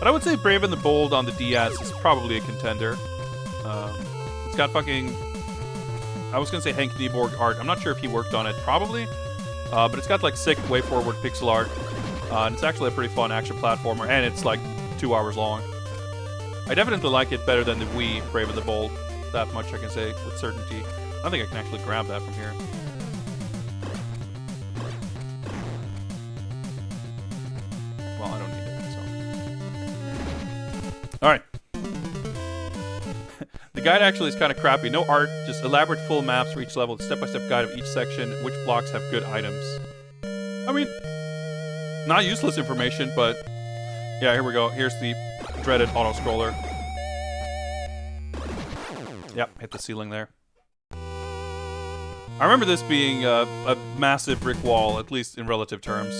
I would say Brave and the Bold on the DS is probably a contender. It's got fucking... I was gonna say Hank Nieborg art. I'm not sure if he worked on it. Probably. But it's got like sick way forward pixel art. And it's actually a pretty fun action platformer. And it's like 2 hours long. I definitely like it better than the Wii Brave and the Bold. That much I can say with certainty. I don't think I can actually grab that from here. Well, I don't need it, so. Alright. The guide actually is kind of crappy. No art, just elaborate full maps for each level, step-by-step guide of each section, which blocks have good items. I mean, not useless information, but yeah, here we go. Here's the dreaded Autoscroller. Yep, hit the ceiling there. I remember this being a massive brick wall, at least in relative terms.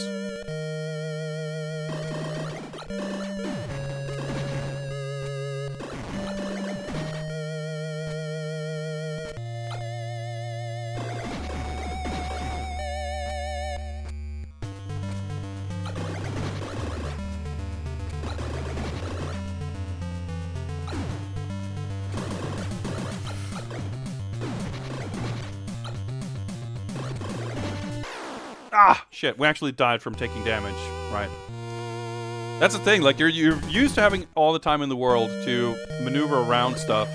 Ah, shit, we actually died from taking damage. Right. That's the thing, like, you're used to having all the time in the world to maneuver around stuff.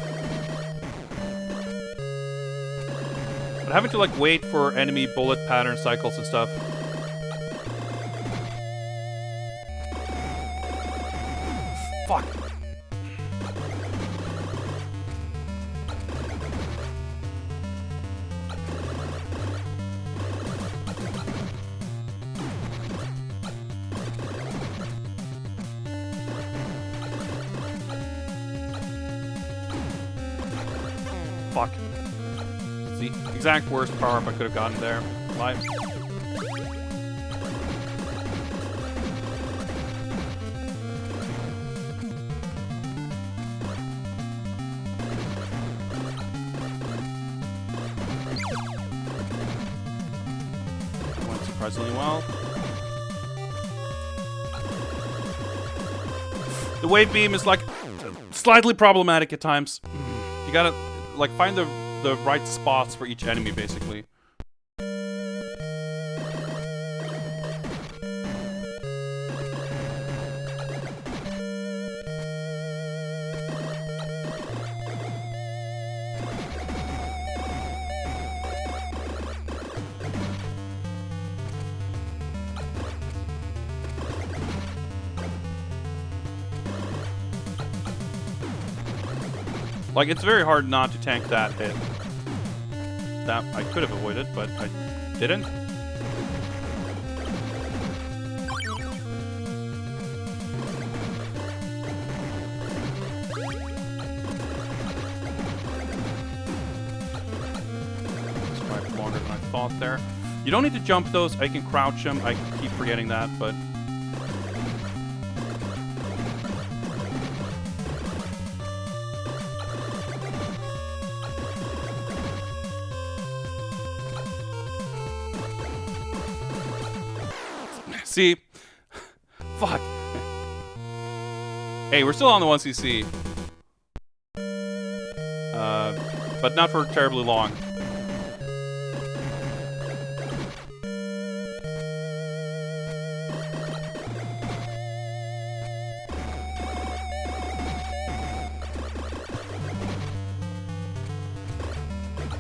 But having to, like, wait for enemy bullet pattern cycles and stuff. Fuck. Fuck. It's the exact worst power-up I could have gotten there. Life. Went surprisingly well. The wave beam is like slightly problematic at times. You gotta like find the right spots for each enemy, basically. Like, it's very hard not to tank that hit. That I could have avoided, but I didn't. It's quite longer than I thought there. You don't need to jump those. I can crouch them. I keep forgetting that, but... See? Fuck. Hey, we're still on the 1cc. But not for terribly long.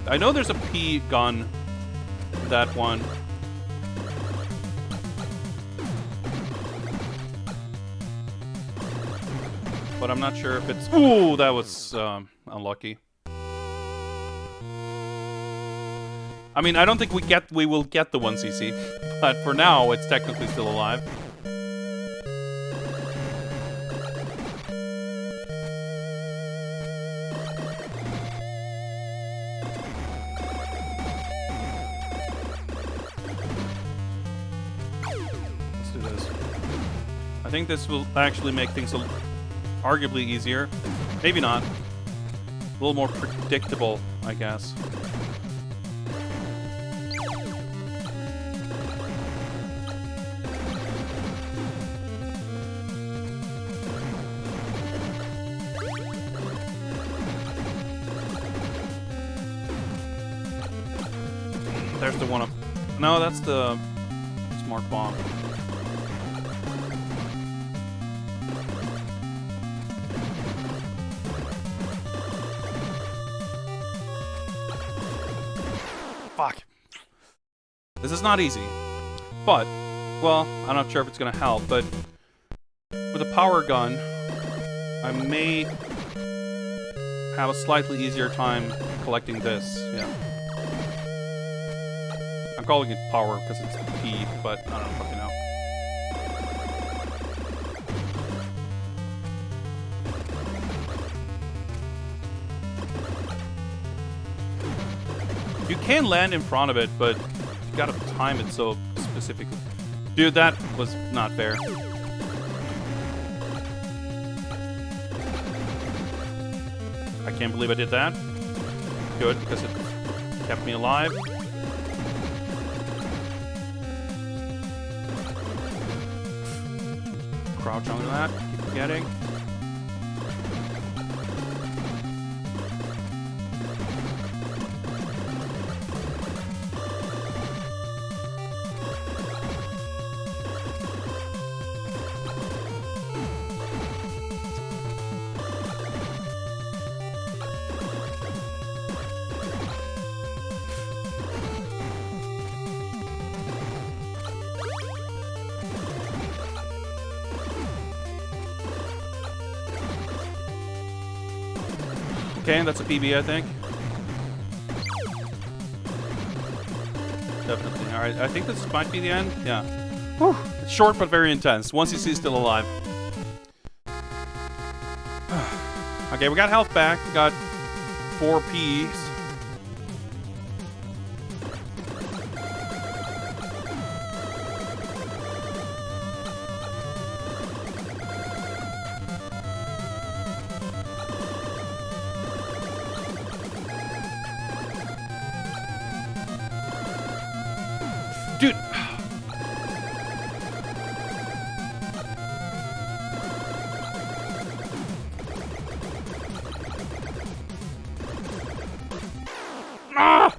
I know there's a P gun, that one. But I'm not sure if it's... Ooh, that was unlucky. I mean, I don't think we will get the 1cc, but for now, it's technically still alive. Let's do this. I think this will actually make things arguably easier. Maybe not. A little more predictable, I guess. There's the one up. No, that's the smart bomb. Fuck. This is not easy. But, well, I'm not sure if it's gonna help, but with a power gun, I may have a slightly easier time collecting this. Yeah. I'm calling it power because it's P, but I don't fucking know. You can land in front of it, but you gotta time it so specifically. Dude, that was not fair. I can't believe I did that. Good, because it kept me alive. Crouch onto that, keep forgetting. Okay, that's a PB, I think. Definitely. Alright, I think this might be the end. Yeah. Whew. It's short but very intense. 1cc is still alive. Okay, we got health back. We got 4 Ps. Dude! Ah!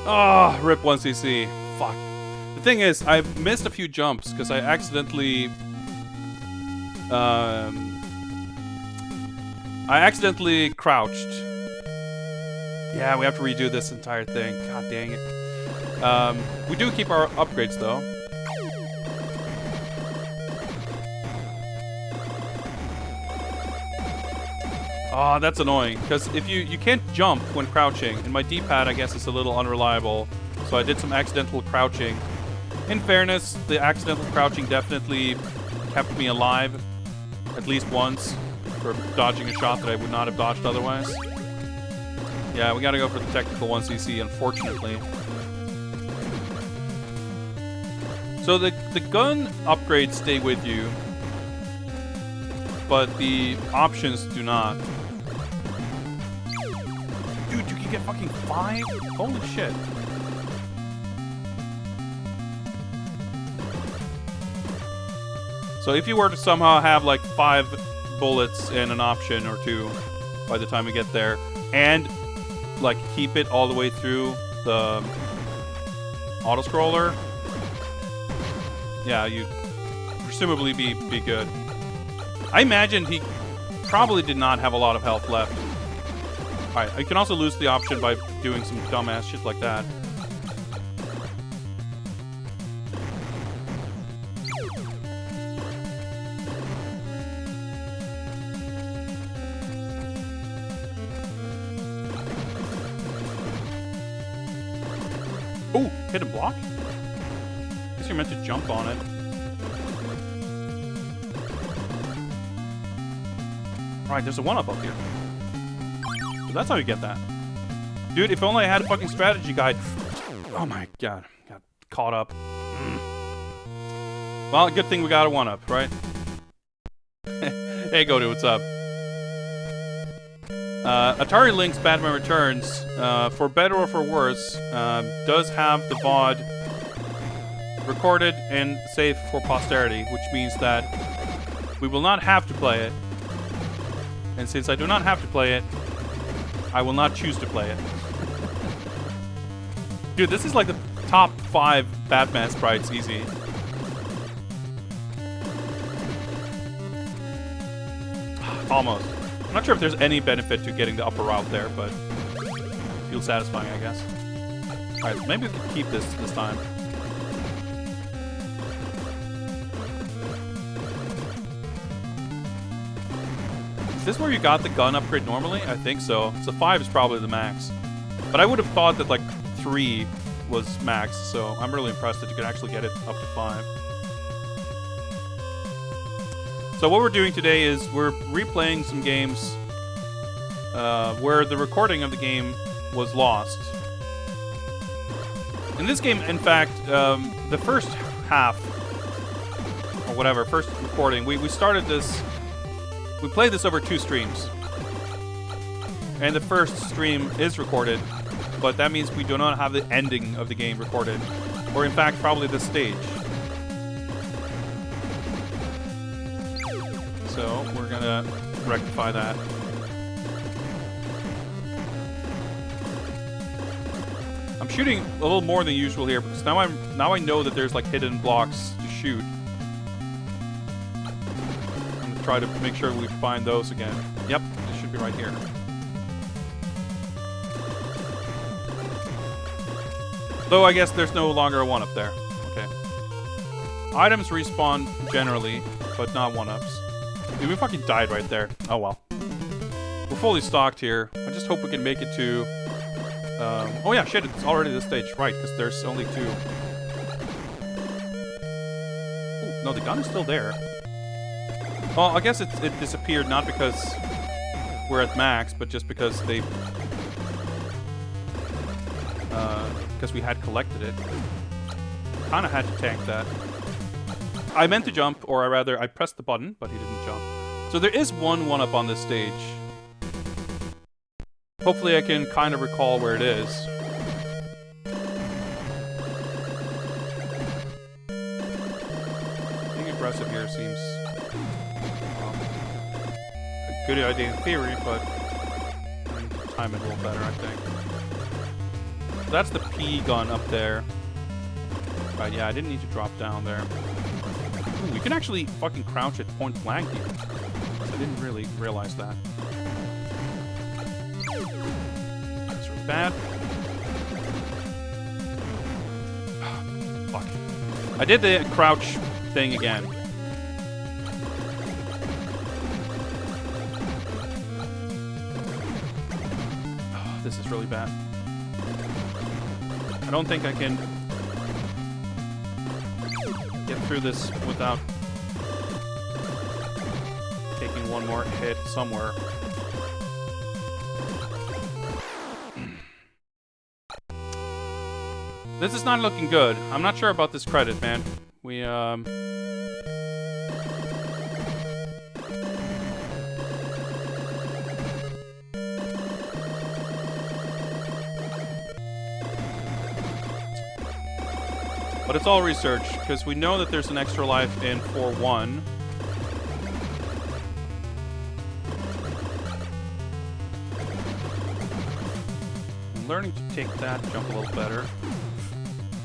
Ah, rip 1cc. Fuck. The thing is, I missed a few jumps because I accidentally crouched. Yeah, we have to redo this entire thing. God dang it. We do keep our upgrades, though. Oh, that's annoying, because if you can't jump when crouching, and my D-pad, I guess, is a little unreliable, so I did some accidental crouching. In fairness, the accidental crouching definitely kept me alive, at least once, for dodging a shot that I would not have dodged otherwise. Yeah, we gotta go for the technical 1cc, unfortunately. So the gun upgrades stay with you, but the options do not. Dude, you can get fucking 5? Holy shit. So if you were to somehow have like 5 bullets in an option or 2 by the time we get there, and like keep it all the way through the autoscroller, yeah, you'd presumably be good. I imagine he probably did not have a lot of health left. Alright, you can also lose the option by doing some dumbass shit like that. Oh, hit and block? I guess you're meant to jump on it. Alright, there's a 1-up up here. So that's how you get that. Dude, if only I had a fucking strategy guide. Oh my god. Got caught up. Well, good thing we got a 1-up, right? Hey, Godu, what's up? Atari Lynx Batman Returns, for better or for worse, does have the VOD recorded and saved for posterity, which means that we will not have to play it. And since I do not have to play it, I will not choose to play it. Dude, this is like the top 5 Batman sprites, easy. Almost. I'm not sure if there's any benefit to getting the upper route there, but it feels satisfying, I guess. Alright, maybe we can keep this time. Is this where you got the gun upgrade normally? I think so. So 5 is probably the max. But I would have thought that like 3 was max, so I'm really impressed that you could actually get it up to 5. So what we're doing today is we're replaying some games where the recording of the game was lost. In this game, in fact, the first half, or whatever, first recording, we started this, we played this over 2 streams. And the first stream is recorded, but that means we do not have the ending of the game recorded. Or in fact, probably the stage. So we're gonna rectify that. I'm shooting a little more than usual here because now I know that there's like hidden blocks to shoot. I'm gonna try to make sure we find those again. Yep, it should be right here. Though I guess there's no longer a 1-up there. Okay. Items respawn generally, but not 1-ups. Dude, we fucking died right there. Oh well. We're fully stocked here. I just hope we can make it to... oh yeah, shit, it's already this stage. Right, because there's only 2. Ooh, no, the gun is still there. Well, I guess it disappeared not because we're at max, but just because they... because we had collected it. Kinda had to tank that. I meant to jump, or rather, I pressed the button, but he didn't jump. So there is one 1-up on this stage. Hopefully I can kind of recall where it is. Being aggressive here seems a good idea in theory, but I need to time it a little better, I think. So that's the P gun up there. Right, yeah, I didn't need to drop down there. Ooh, you can actually fucking crouch at point blank here. I didn't really realize that. That's really bad. Fuck. I did the crouch thing again. This is really bad. I don't think I can get through this without taking one more hit somewhere. This is not looking good. I'm not sure about this credit, man. We, But it's all research, because we know that there's an extra life in 4-1. I'm learning to take that jump a little better.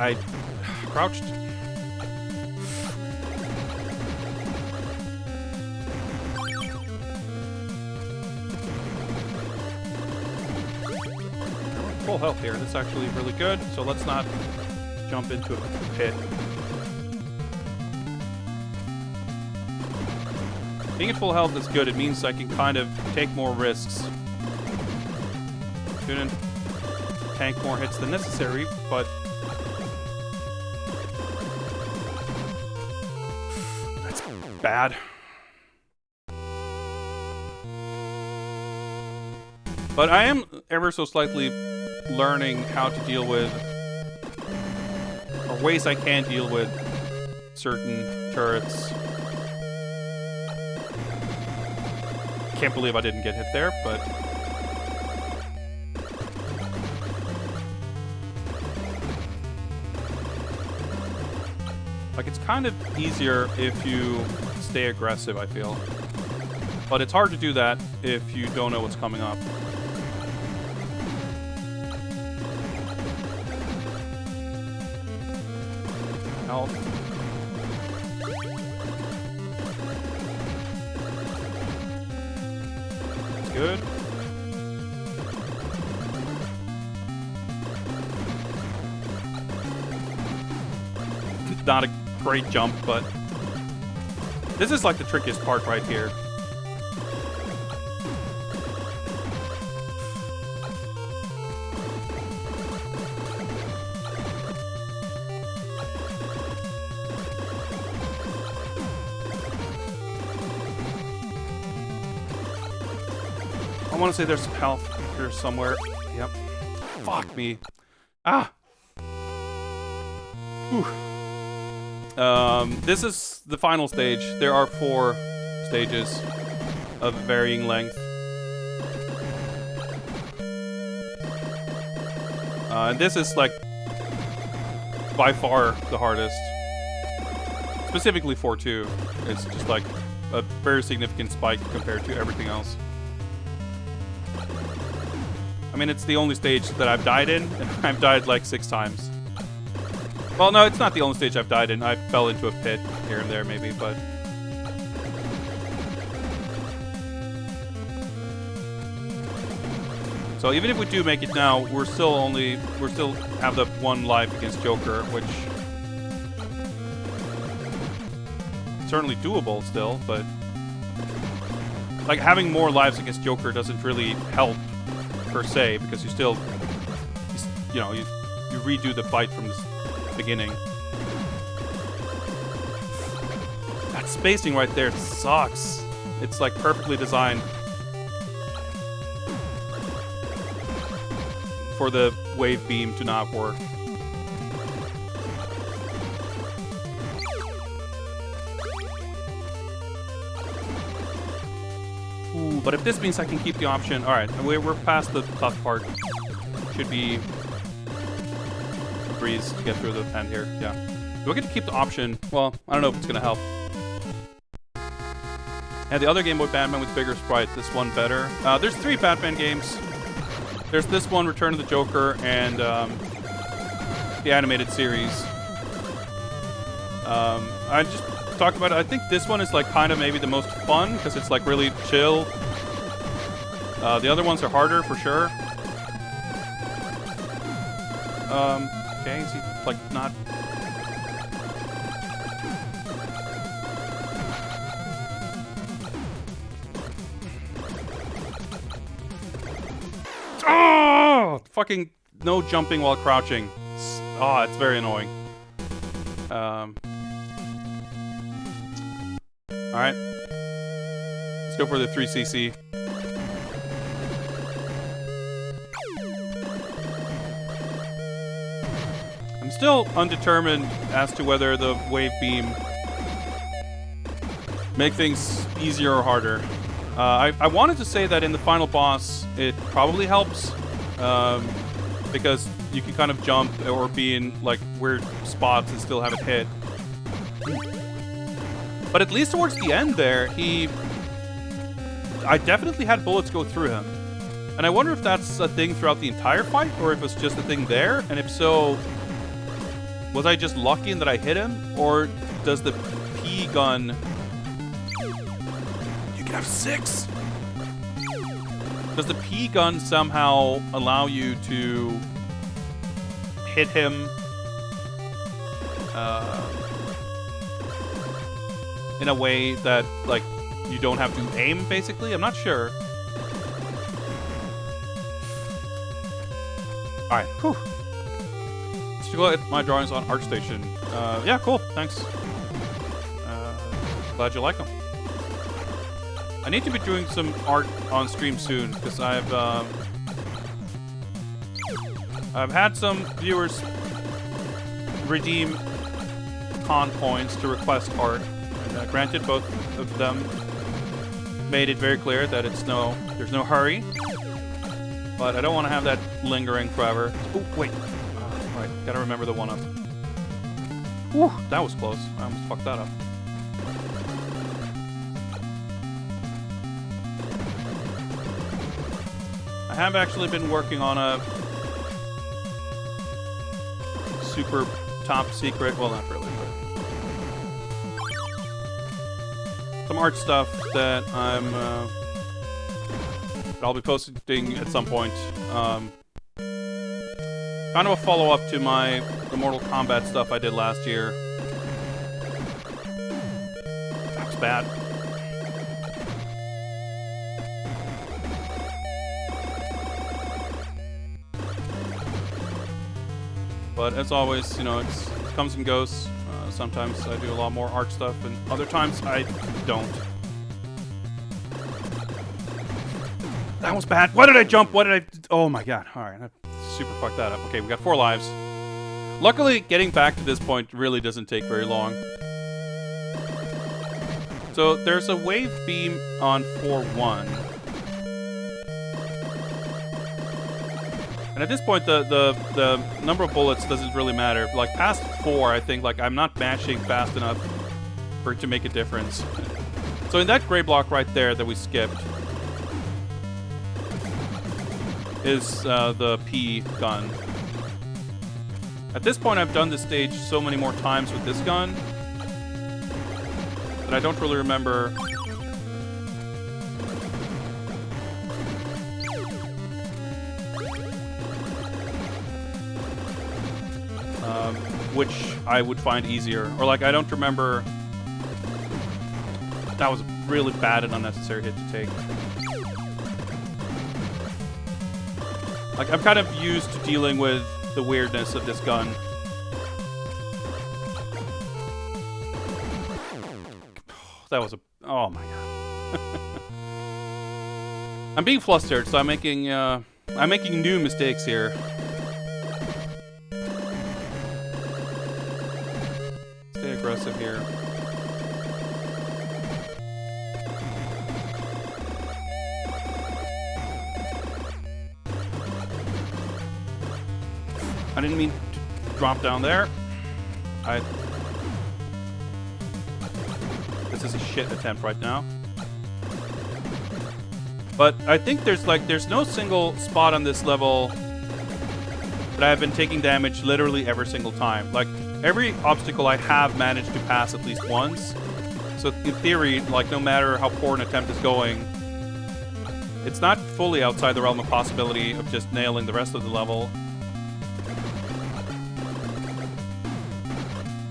I crouched. Full health here. This is actually really good, so let's not jump into a pit. Being at full health is good. It means I can kind of take more risks. Shouldn't tank more hits than necessary, but that's bad. But I am ever so slightly learning how to deal with, or ways I can deal with, certain turrets. Can't believe I didn't get hit there, but like, it's kind of easier if you stay aggressive, I feel. But it's hard to do that if you don't know what's coming up. Health. That's good. Not a great jump, but this is like the trickiest part right here. I want to say there's some health here somewhere. Yep. Fuck me. Ah. Whew. This is the final stage. There are 4 stages of varying length. And this is like by far the hardest. Specifically 4-2. It's just like a very significant spike compared to everything else. I mean, it's the only stage that I've died in, and I've died like 6 times. Well, no, it's not the only stage I've died in. I fell into a pit here and there, maybe, but... So even if we do make it now, we're still have the 1 life against Joker, which... certainly doable still, but... like, having more lives against Joker doesn't really help, per se, because you still, you know, you redo the fight from the beginning. That spacing right there sucks. It's like perfectly designed for the wave beam to not work. Ooh, but if this means I can keep the option... Alright, we're past the tough part. Should be a breeze to get through the end here. Yeah. Do I get to keep the option? Well, I don't know if it's going to help. And the other Game Boy Batman with bigger sprite. This one better. There's 3 Batman games. There's this one, Return of the Joker, and the animated series. I just talked about it. I think this one is like kind of maybe the most fun because it's like really chill. The other ones are harder for sure. Okay, is he like not... Ah! fucking no jumping while crouching. Oh, it's very annoying. Alright. Let's go for the 3cc. I'm still undetermined as to whether the wave beam make things easier or harder. I wanted to say that in the final boss it probably helps, because you can kind of jump or be in like weird spots and still have it hit. But at least towards the end there, I definitely had bullets go through him. And I wonder if that's a thing throughout the entire fight, or if it's just a thing there, and if so, was I just lucky in that I hit him? Or does the P gun... You can have 6! Does the P gun somehow allow you to hit him in a way that, like, you don't have to aim, basically? I'm not sure. Alright, whew. Let's go at my drawings on ArtStation. Yeah, cool, thanks. Glad you like them. I need to be doing some art on stream soon, because I've had some viewers redeem con points to request art. And granted, both of them made it very clear that there's no hurry. But I don't want to have that lingering forever. Oh, wait. Right, gotta remember the one-up. Whew, that was close. I almost fucked that up. I have actually been working on a super top secret, well, not really, but some art stuff that I'll be posting at some point. Kind of a follow-up to the Mortal Kombat stuff I did last year. That was bad. But as always, you know, it comes and goes. Sometimes I do a lot more art stuff, and other times I don't. That was bad. Why did I jump? What did I... Oh my god. Alright, I super fucked that up. Okay, we got 4 lives. Luckily, getting back to this point really doesn't take very long. So, there's a wave beam on 4-1. And at this point, the number of bullets doesn't really matter. Like, past 4, I think, like, I'm not mashing fast enough for it to make a difference. So in that gray block right there that we skipped is the P gun. At this point, I've done this stage so many more times with this gun that I don't really remember... which I would find easier. Or, like, I don't remember... That was a really bad and unnecessary hit to take. Like, I'm kind of used to dealing with the weirdness of this gun. That was a... Oh, my god. I'm being flustered, so I'm making new mistakes here. Stay aggressive here. I didn't mean to drop down there. This is a shit attempt right now. But I think there's no single spot on this level that I've been taking damage literally every single time. Like, every obstacle I have managed to pass at least once. So in theory, like, no matter how poor an attempt is going, it's not fully outside the realm of possibility of just nailing the rest of the level.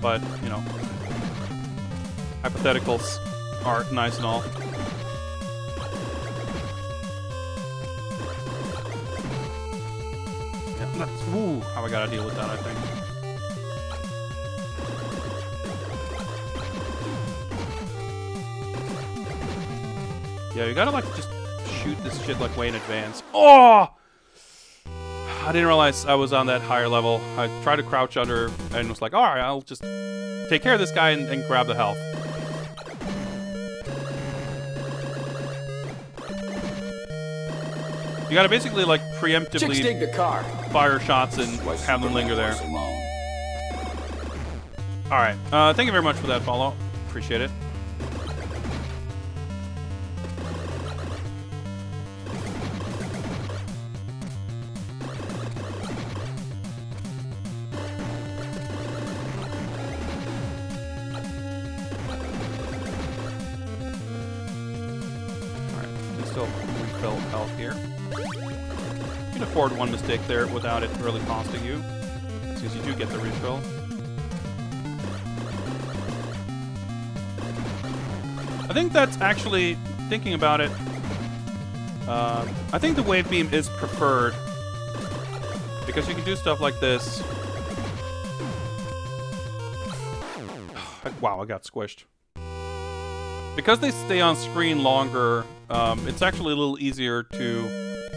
But, you know, hypotheticals are nice and all. Ooh, how I gotta deal with that, I think. Yeah, you gotta like just shoot this shit like way in advance. Oh! I didn't realize I was on that higher level. I tried to crouch under and was like, alright, I'll just take care of this guy and grab the health. You gotta basically like preemptively dig the car. fire shots and have them linger there. Alright, thank you very much for that follow. Appreciate it. Still refill health here. You can afford one mistake there without it really costing you, because you do get the refill. I think that's actually, thinking about it, I think the wave beam is preferred, because you can do stuff like this. Wow, I got squished. Because they stay on screen longer, it's actually a little easier to,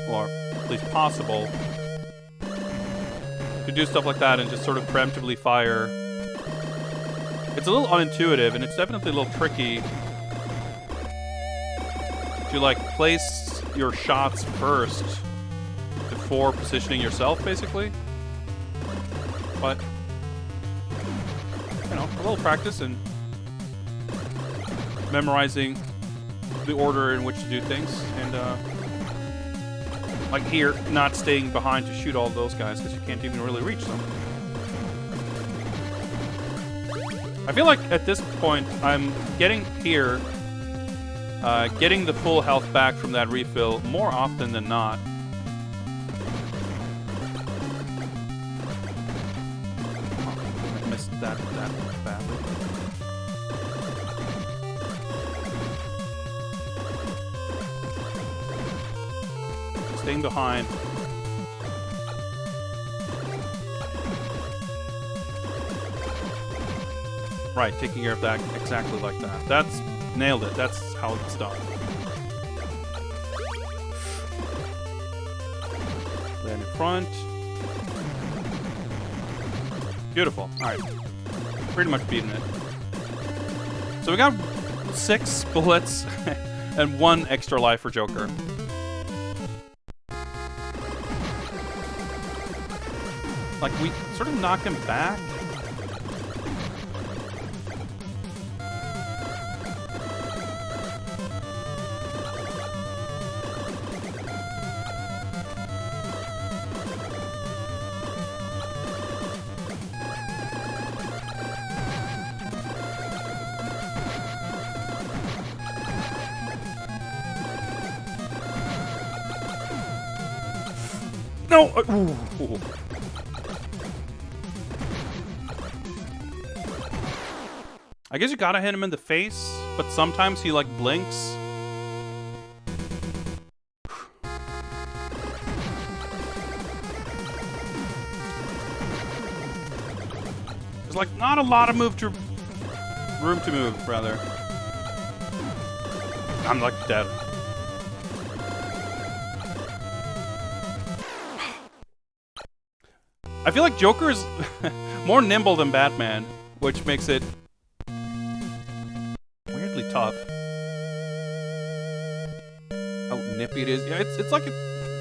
or at least possible, to do stuff like that and just sort of preemptively fire. It's a little unintuitive, and it's definitely a little tricky to, like, place your shots first before positioning yourself, basically. But, you know, a little practice and memorizing the order in which to do things, and like here, not staying behind to shoot all those guys because you can't even really reach them. I feel like at this point I'm getting here, getting the full health back from that refill more often than not. I missed that badly. Staying behind. Right, taking care of that exactly like that. That's nailed it. That's how it's done. Then in front. Beautiful. Alright. Pretty much beating it. So we got 6 bullets and 1 extra life for Joker. Like, we sort of knock him back. No! Ooh. I guess you gotta hit him in the face, but sometimes he, like, blinks. There's, like, not a lot of room to move, rather. I'm, like, dead. I feel like Joker is more nimble than Batman, which makes it weirdly tough. How nippy it is. Yeah, it's like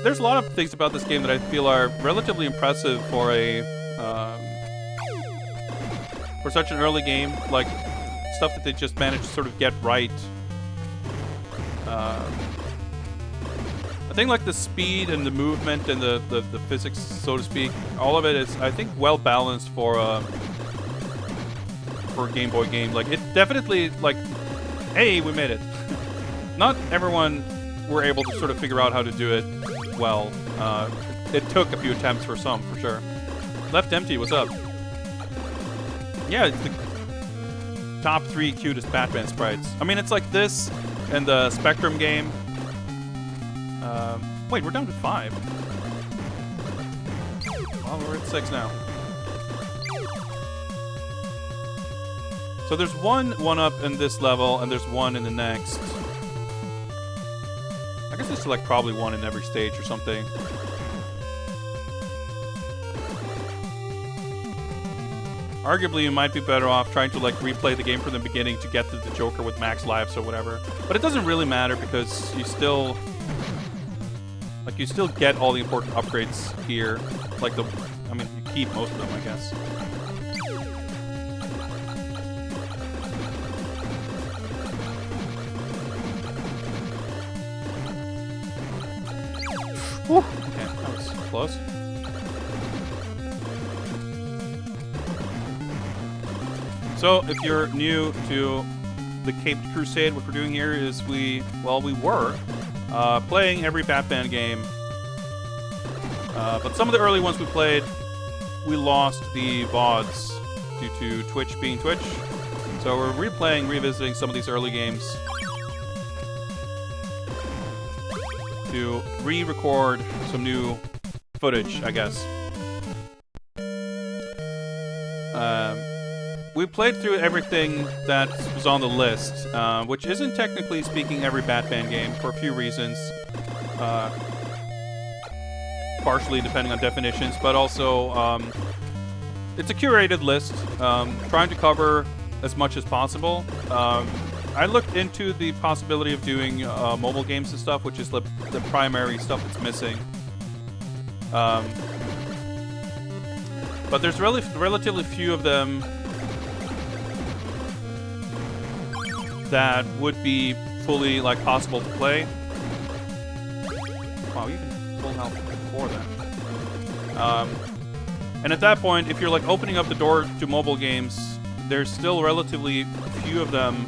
there's a lot of things about this game that I feel are relatively impressive for a for such an early game. Like stuff that they just managed to sort of get right. I think like the speed and the movement and the physics, so to speak, all of it is, I think, well balanced for a Game Boy game. Like it definitely, like, hey, we made it. Not everyone were able to sort of figure out how to do it well. It took a few attempts for some, for sure. Left Empty, what's up? Yeah, it's the top 3 cutest Batman sprites. I mean, it's like this and the Spectrum game. Wait, we're down to 5. Well, we're at 6 now. So there's one up in this level, and there's one in the next. I guess there's like probably one in every stage or something. Arguably, you might be better off trying to like replay the game from the beginning to get to the Joker with max lives or whatever. But it doesn't really matter because you still get all the important upgrades here. Like you keep most of them, I guess. Whew. Okay, that was close. So, if you're new to the Caped Crusade, what we're doing here is we were playing every Batman game. But some of the early ones we played, we lost the VODs due to Twitch being Twitch. So we're revisiting some of these early games to re-record some new footage, I guess. We played through everything that was on the list, which isn't technically speaking every Batman game for a few reasons. Partially depending on definitions, but also it's a curated list, trying to cover as much as possible. I looked into the possibility of doing mobile games and stuff, which is the primary stuff that's missing. But there's relatively few of them that would be fully possible to play. Wow, you can full health before that. And at that point, if you're opening up the door to mobile games, there's still relatively few of them.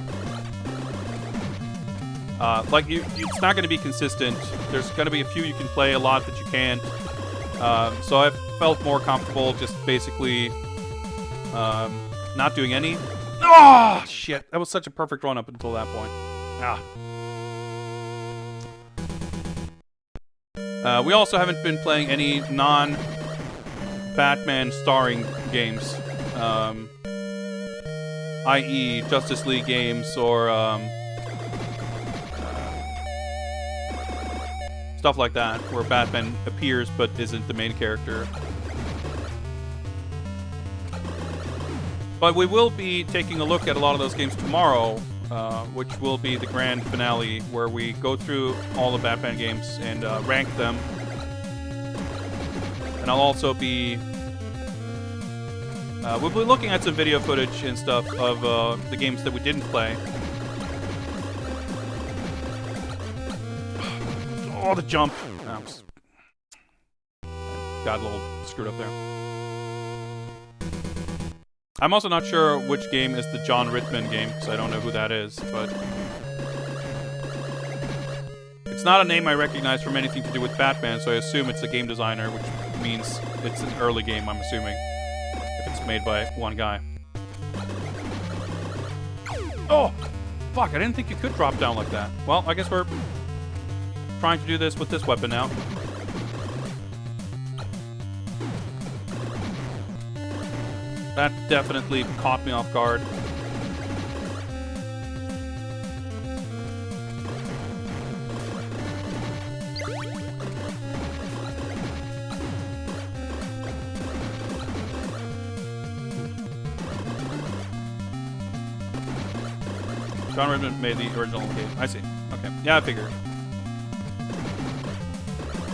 It's not going to be consistent. There's going to be a few you can play, a lot that you can't. So I felt more comfortable just basically not doing any. Oh, shit. That was such a perfect run up until that point. We also haven't been playing any non-Batman starring games. I.e. Justice League games or stuff like that, where Batman appears but isn't the main character. But we will be taking a look at a lot of those games tomorrow, which will be the grand finale, where we go through all the Batman games and rank them. And I'll also be... we'll be looking at some video footage and stuff of the games that we didn't play. Oh, the jump! Oh, got a little screwed up there. I'm also not sure which game is the John Rittman game, because I don't know who that is, but... It's not a name I recognize from anything to do with Batman, so I assume it's a game designer, which means it's an early game, I'm assuming. If it's made by one guy. Oh! Fuck, I didn't think you could drop down like that. Well, I guess we're trying to do this with this weapon now. That definitely caught me off guard. John Rittman made the original game. I see. Okay. Yeah, I figured.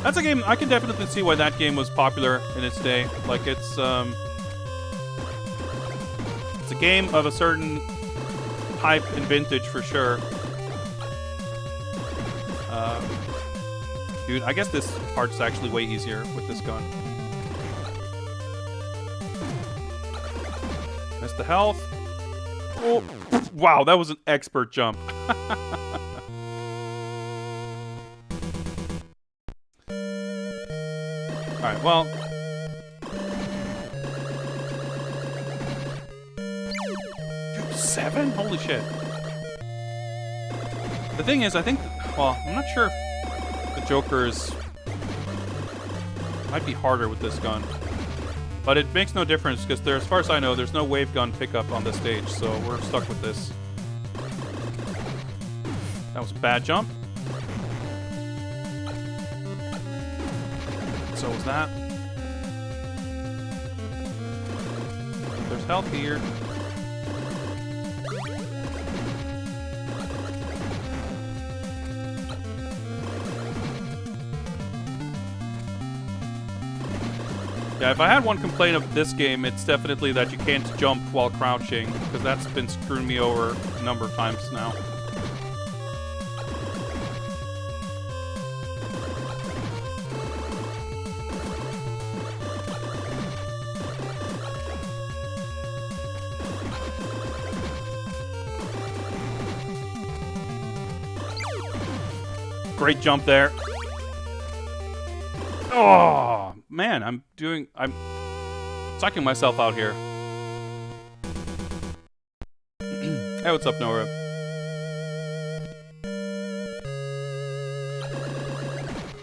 That's a game I can definitely see why that game was popular in its day. It's a game of a certain type and vintage for sure. Dude, I guess this part's actually way easier with this gun. Missed the health. Oh, wow, that was an expert jump. Alright, well... 7? Holy shit. The thing is, I think... Well, I'm not sure if the Joker is... Might be harder with this gun. But it makes no difference because as far as I know, there's no wave gun pickup on this stage, so we're stuck with this. That was a bad jump. So was that. There's health here. Yeah, if I had one complaint of this game, it's definitely that you can't jump while crouching, because that's been screwing me over a number of times now. Great jump there. Oh, man, I'm psyching myself out here. Hey, what's up, Nora?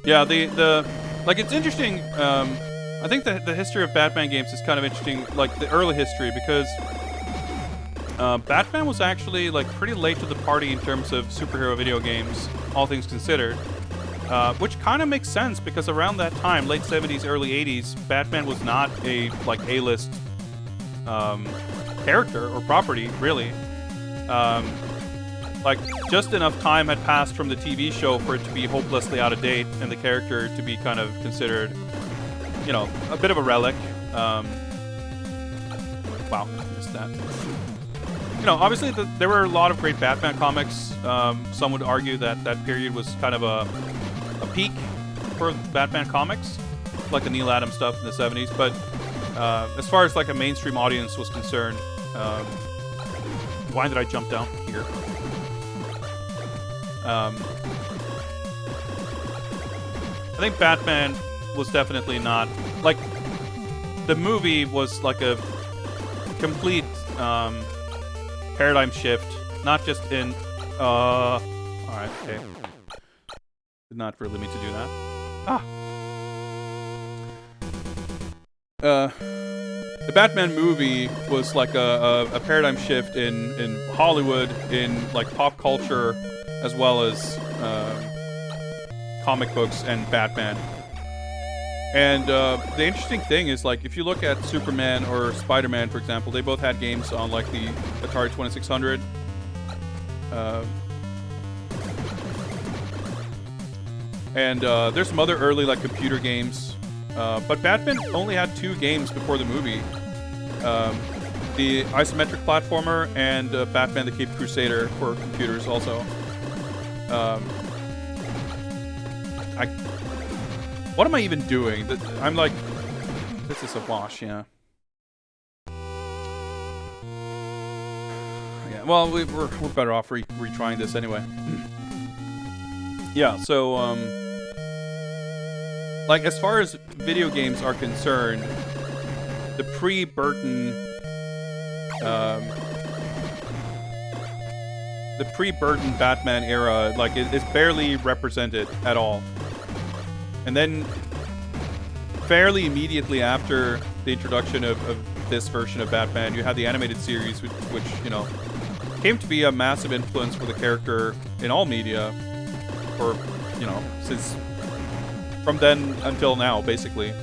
Yeah, like, it's interesting. I think the history of Batman games is kind of interesting, like the early history, because Batman was actually like pretty late to the party in terms of superhero video games, all things considered. Which kind of makes sense because around that time, late 70s, early 80s, Batman was not a like A-list character or property, really. Like just enough time had passed from the TV show for it to be hopelessly out of date and the character to be kind of considered, you know, a bit of a relic. Wow, missed that. You know, obviously there were a lot of great Batman comics. Some would argue that that period was kind of a peak for Batman comics, like the Neil Adams stuff in the 70s. But as far as like a mainstream audience was concerned, why did I jump down here? I think Batman was definitely not like the movie was like a complete paradigm shift, not just in all right, okay. Did not really mean to do that. The Batman movie was like a paradigm shift in Hollywood, in like pop culture, as well as comic books and Batman. And the interesting thing is, like, if you look at Superman or Spider-Man, for example, they both had games on like the Atari 2600. And there's some other early like computer games, but Batman only had 2 games before the movie: the isometric platformer and Batman: The Caped Crusader for computers. Also, what am I even doing? I'm like, this is a wash, yeah. Yeah. Well, we're better off retrying this anyway. Yeah, so, like, as far as video games are concerned, the pre-Burton Batman era, like, is barely represented at all. And then, fairly immediately after the introduction of this version of Batman, you had the animated series, which, you know, came to be a massive influence for the character in all media. Or, you know, since from then until now, basically.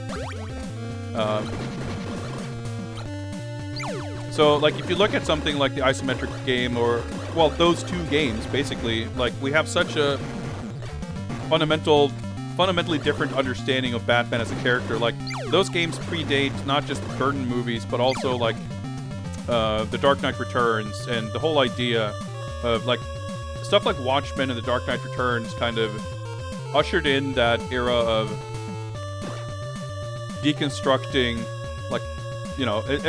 So, like, if you look at something like the isometric game, or, well, those 2 games, basically, like, we have such a fundamentally different understanding of Batman as a character. Like, those games predate not just Burton movies, but also, like, The Dark Knight Returns, and the whole idea of, like, stuff like Watchmen and The Dark Knight Returns kind of ushered in that era of deconstructing, like, you know, it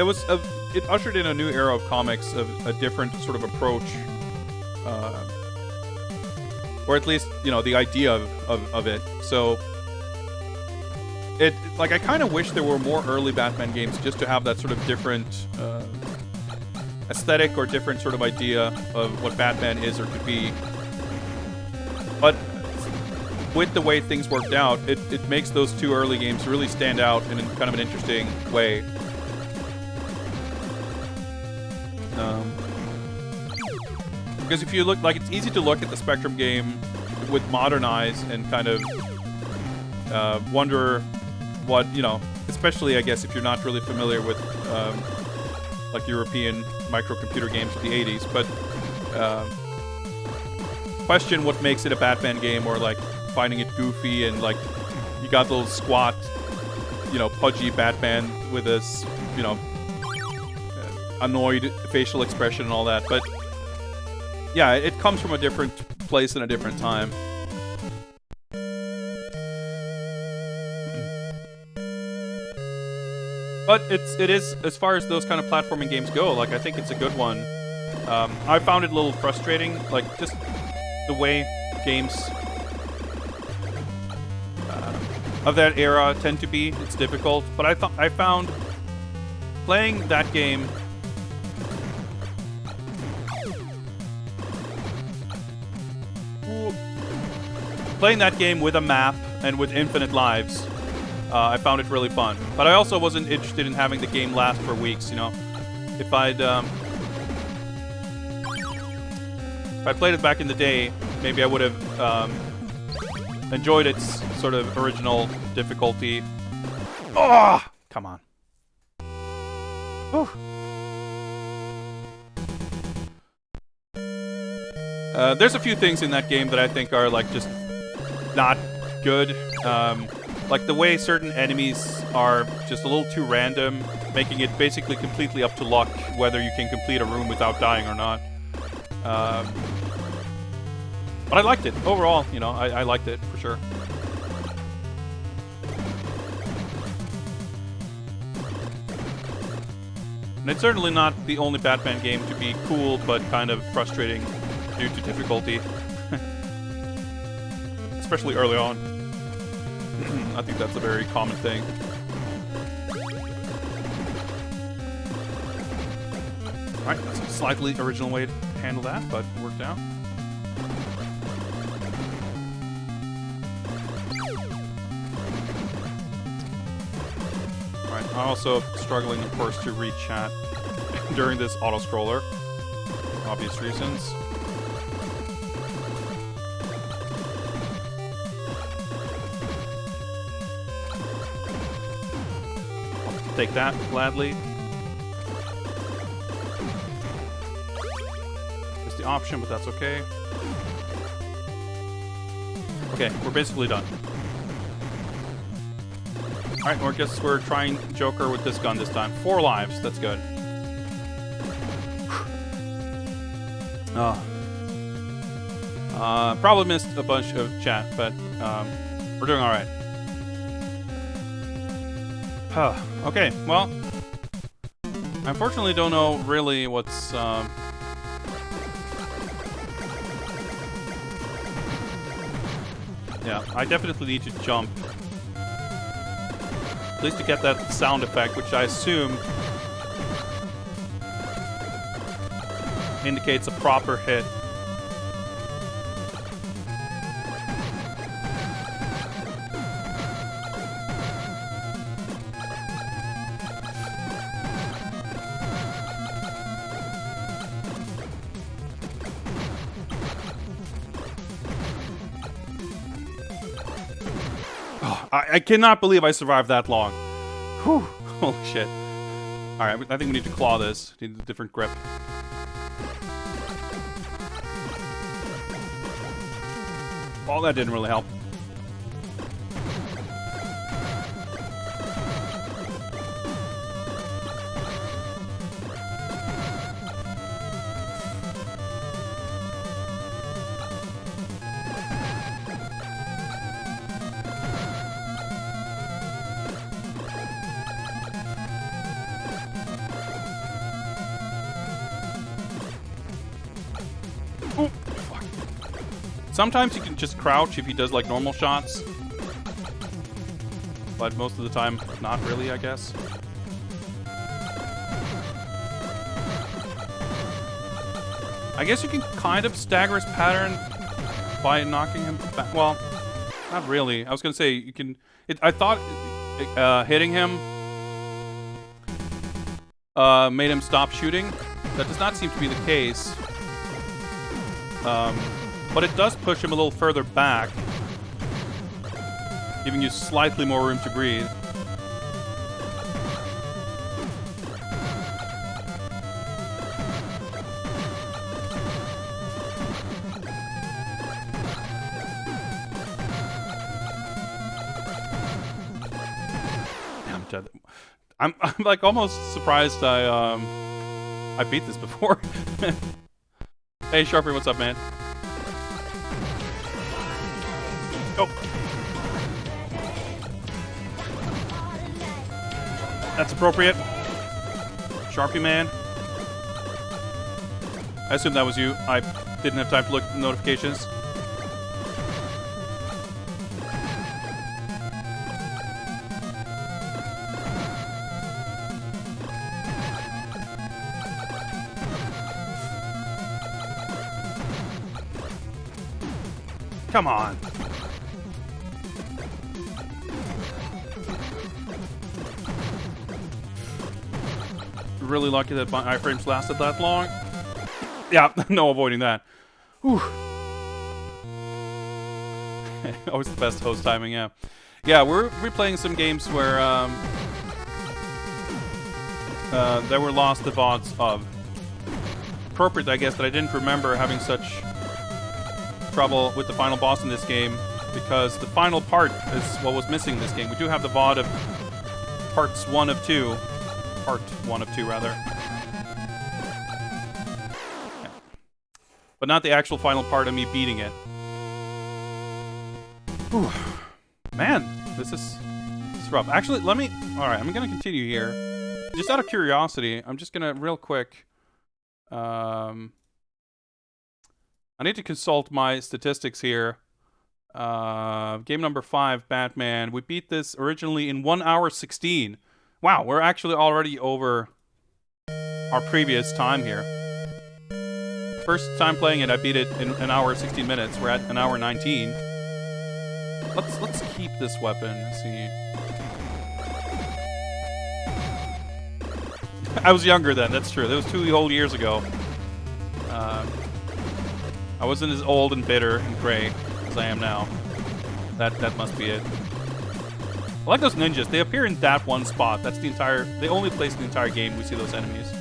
ushered in a new era of comics, of a different sort of approach, or at least, you know, the idea of it. So, like, I kind of wish there were more early Batman games just to have that sort of different aesthetic or different sort of idea of what Batman is or could be. But with the way things worked out, it makes those two early games really stand out in kind of an interesting way. Because if you look, like, it's easy to look at the Spectrum game with modern eyes and kind of wonder what, you know, especially, I guess, if you're not really familiar with, like, European microcomputer games of the 80s, but question what makes it a Batman game, or, like, finding it goofy and, like, you got little squat, you know, pudgy Batman with this, you know, annoyed facial expression and all that, but yeah, it comes from a different place and a different time. But it is, as far as those kind of platforming games go, like, I think it's a good one. I found it a little frustrating, like, just the way games of that era tend to be. It's difficult, but I found playing that game with a map and with infinite lives, I found it really fun. But I also wasn't interested in having the game last for weeks, you know. If I played it back in the day, maybe I would have enjoyed its sort of original difficulty. Oh, come on. Whew. There's a few things in that game that I think are, like, just not good. Like, the way certain enemies are just a little too random, making it basically completely up to luck whether you can complete a room without dying or not. But I liked it. Overall, you know, I liked it, for sure. And it's certainly not the only Batman game to be cool, but kind of frustrating due to difficulty. Especially early on. I think that's a very common thing. Alright, that's a slightly original way to handle that, but it worked out. Alright, I'm also struggling, of course, to read chat during this autoscroller. For obvious reasons. Take that gladly. It's the option, but that's okay. Okay, we're basically done. Alright, well, I guess we're trying Joker with this gun this time. 4 lives, that's good. Probably missed a bunch of chat, but we're doing alright. Okay, well, I unfortunately don't know really what's, yeah, I definitely need to jump. At least to get that sound effect, which I assume indicates a proper hit. I cannot believe I survived that long. Whew. Holy shit. Alright, I think we need to claw this. Need a different grip. Oh, that didn't really help. Sometimes you can just crouch if he does, like, normal shots. But most of the time, not really, I guess. I guess you can kind of stagger his pattern by knocking him back. Well, Not really. I was gonna say you can. I thought hitting him made him stop shooting. That does not seem to be the case. But it does push him a little further back, giving you slightly more room to breathe. I'm like almost surprised I beat this before. Hey Sharpie, what's up, man? Oh, that's appropriate. Sharpie man. I assume that was you. I didn't have time to look at the notifications. Come on. Really lucky that my iframes lasted that long. Yeah, no avoiding that. Whew. Always the best host timing, yeah. Yeah, we're replaying some games where there were lost the VODs of. Appropriate, I guess, that I didn't remember having such trouble with the final boss in this game, because the final part is what was missing in this game. We do have the VOD of parts 1 of 2. Part 1 of 2, rather. Yeah. But not the actual final part of me beating it. Whew. Man, this is rough. Actually, let me... Alright, I'm gonna continue here. Just out of curiosity, I'm just gonna, real quick... I need to consult my statistics here. Game number 5, Batman. We beat this originally in 1 hour 16. Wow, we're actually already over our previous time here. First time playing it, I beat it in 1 hour 16 minutes. We're at 1 hour 19. Let's keep this weapon. Let's see. I was younger then. That's true. That was 2 whole years ago. I wasn't as old and bitter and gray as I am now. That must be it. I like those ninjas. They appear in that one spot. That's the only place in the entire game we see those enemies.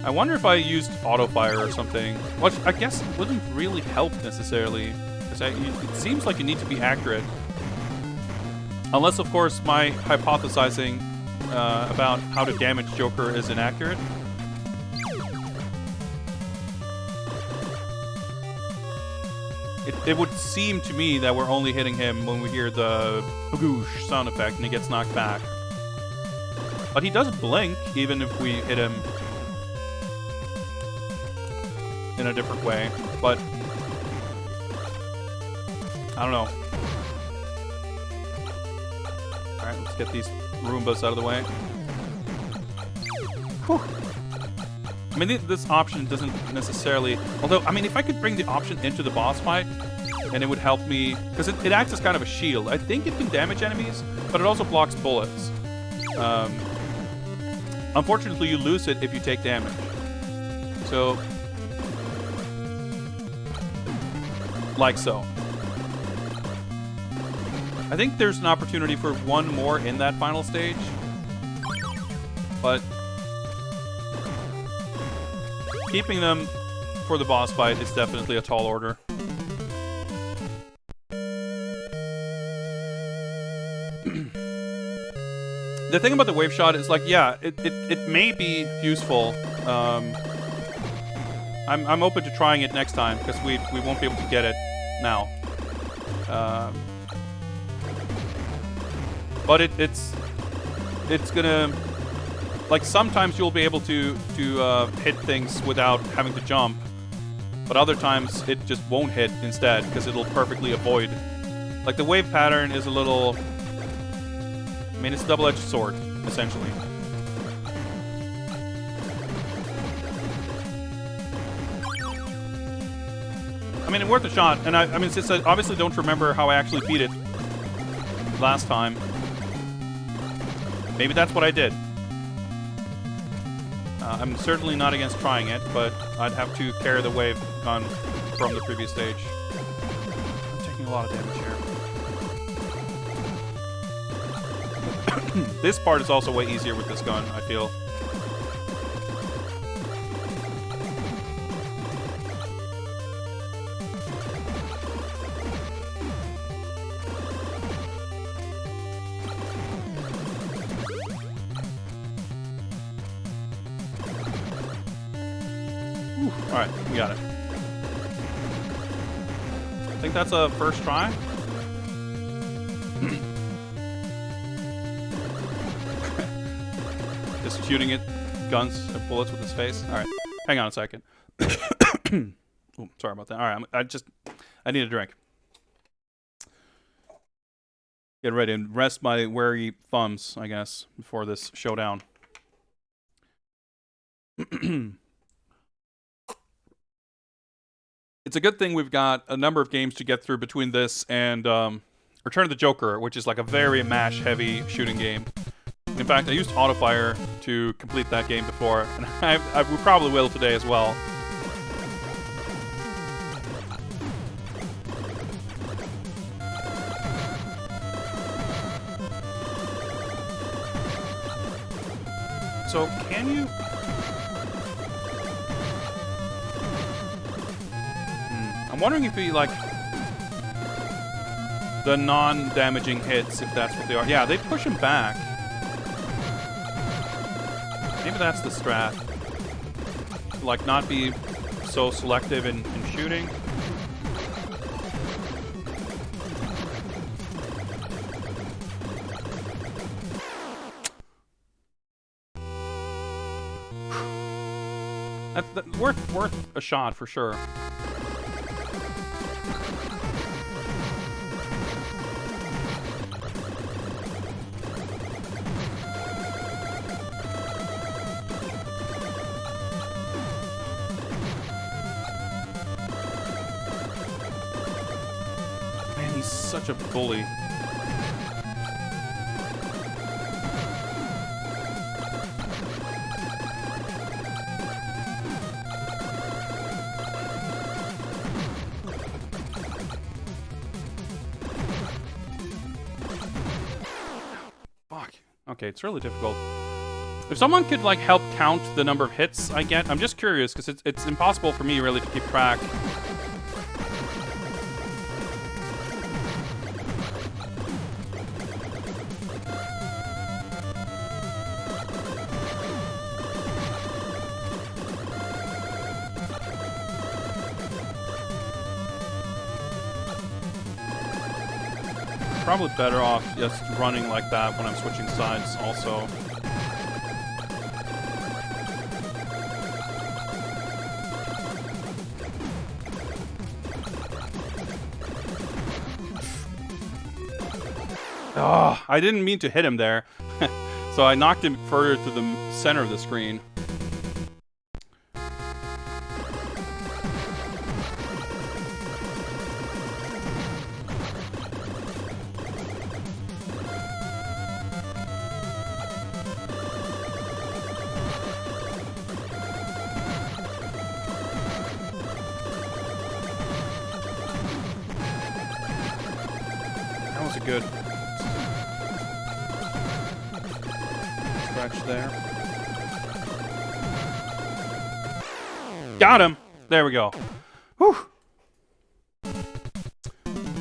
I wonder if I used auto fire or something, which I guess wouldn't really help necessarily, because it seems like you need to be accurate. Unless, of course, my hypothesizing about how to damage Joker is inaccurate. It would seem to me that we're only hitting him when we hear the boosh sound effect and he gets knocked back. But he does blink even if we hit him in a different way. But I don't know. Alright, let's get these Roombas out of the way. Whew. I mean, this option doesn't necessarily... Although, I mean, if I could bring the option into the boss fight, and it would help me... Because it acts as kind of a shield. I think it can damage enemies, but it also blocks bullets. Unfortunately, you lose it if you take damage. So... Like so. I think there's an opportunity for one more in that final stage. But keeping them for the boss fight is definitely a tall order. The thing about the wave shot is, like, yeah, it may be useful. I'm open to trying it next time, because we won't be able to get it now. But it's gonna, like, sometimes you'll be able to hit things without having to jump, but other times it just won't hit instead because it'll perfectly avoid. Like, the wave pattern is a little, I mean, it's a double-edged sword essentially. I mean, worth a shot. And I mean, since I obviously don't remember how I actually beat it last time, maybe that's what I did. I'm certainly not against trying it, but I'd have to carry the wave on from the previous stage. I'm taking a lot of damage here. This part is also way easier with this gun, I feel. Alright, we got it. I think that's a first try. Just shooting it, guns and bullets with his face. Alright, hang on a second. Ooh, sorry about that. Alright, I need a drink. Get ready and rest my weary thumbs, I guess, before this showdown. It's a good thing we've got a number of games to get through between this and Return of the Joker, which is like a very mash-heavy shooting game. In fact, I used Autofire to complete that game before, and we probably will today as well. So, can you... I'm wondering if he, like, the non-damaging hits, if that's what they are. Yeah, they push him back. Maybe that's the strat. Like, not be so selective in shooting. That's worth a shot for sure. Such a bully. Fuck. Okay, it's really difficult. If someone could, like, help count the number of hits I get, I'm just curious, because it's impossible for me, really, to keep track. Probably better off just running like that when I'm switching sides also. Oh, I didn't mean to hit him there. So I knocked him further to the center of the screen. Good scratch there. Got him. There we go. Whew.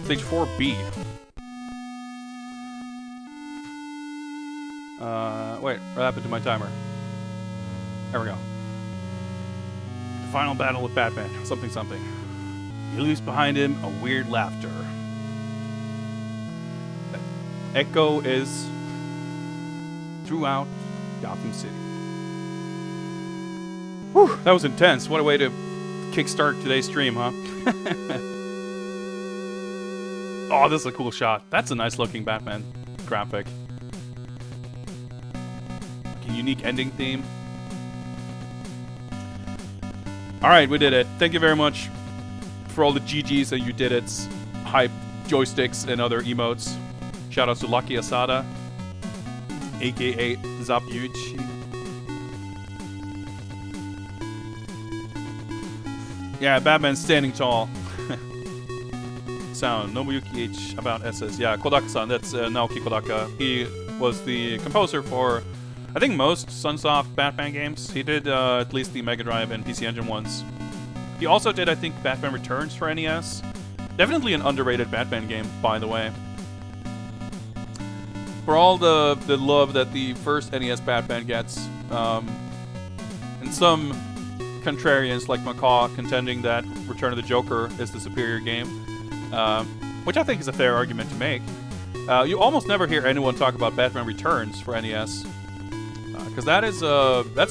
Stage 4B. Wait, what happened to my timer? There we go. The final battle with Batman. Something, something. He leaves behind him a weird laughter. Echo is throughout Gotham City. Whew, that was intense. What a way to kickstart today's stream, huh? Oh, this is a cool shot. That's a nice looking Batman graphic. Like a unique ending theme. Alright, we did it. Thank you very much for all the GGs and you did it's hype joysticks and other emotes. Shout out to Lucky Asada, aka Zapyuchi. Yeah, Batman's standing tall. Sound Nobuyuki H about SS. Yeah, Kodaka-san, that's Naoki Kodaka. He was the composer for, I think, most Sunsoft Batman games. He did at least the Mega Drive and PC Engine ones. He also did, I think, Batman Returns for NES. Definitely an underrated Batman game, by the way. For all the love that the first NES Batman gets, and some contrarians like Macaw contending that Return of the Joker is the superior game, which I think is a fair argument to make. You almost never hear anyone talk about Batman Returns for NES, because that's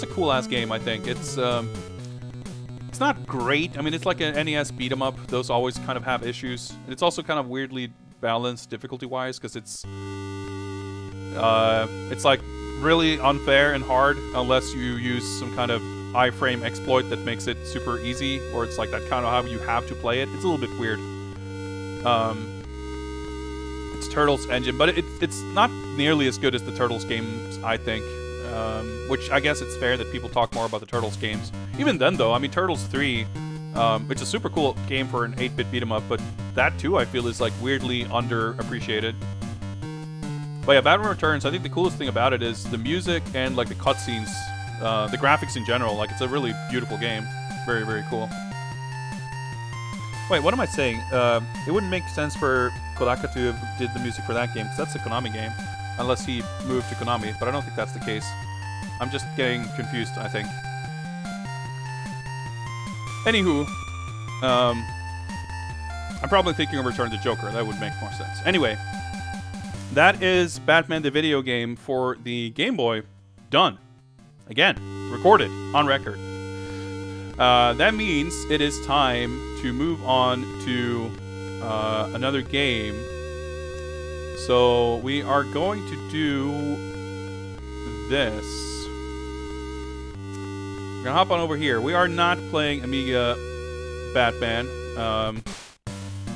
a cool ass game. I think it's not great. I mean, it's like an NES beat 'em up. Those always kind of have issues. And it's also kind of weirdly balanced difficulty-wise because it's like really unfair and hard unless you use some kind of iframe exploit that makes it super easy, or it's like that kind of how you have to play it. It's a little bit weird. It's Turtles engine, but it's not nearly as good as the Turtles games, I think. Which I guess it's fair that people talk more about the Turtles games. Even then, though, I mean, Turtles 3, it's a super cool game for an 8-bit beat 'em up, but that too, I feel, is like weirdly underappreciated. But yeah, Batman Returns, I think the coolest thing about it is the music and like the cutscenes, the graphics in general. Like, it's a really beautiful game. Very, very cool. Wait, what am I saying? It wouldn't make sense for Kodaka to have did the music for that game, because that's a Konami game. Unless he moved to Konami, but I don't think that's the case. I'm just getting confused, I think. Anywho, I'm probably thinking of Return to Joker. That would make more sense. Anyway, that is Batman the video game for the Game Boy. Done. Again, recorded, on record. That means it is time to move on to another game. So we are going to do this. We're gonna hop on over here. We are not playing Amiga Batman.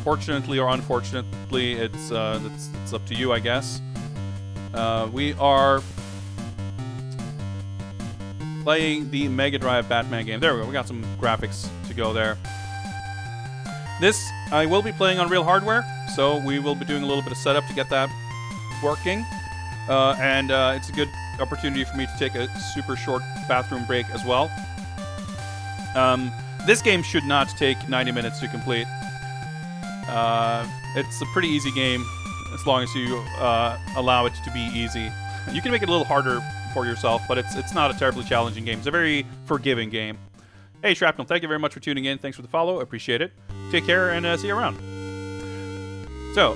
Fortunately or unfortunately, it's up to you, I guess. We are playing the Mega Drive Batman game. There we go. We got some graphics to go there. This I will be playing on real hardware, so we will be doing a little bit of setup to get that working. And it's a good opportunity for me to take a super short bathroom break as well. This game should not take 90 minutes to complete. It's a pretty easy game as long as you allow it to be easy. You can make it a little harder for yourself, but it's not a terribly challenging game. It's a very forgiving game. Hey, Shrapnel, thank you very much for tuning in. Thanks for the follow. Appreciate it. Take care and see you around. So,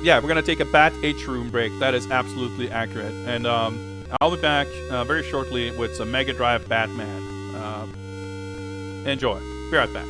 yeah, we're going to take a Bat H-Room break. That is absolutely accurate. And I'll be back very shortly with some Mega Drive Batman. Enjoy. Be right back.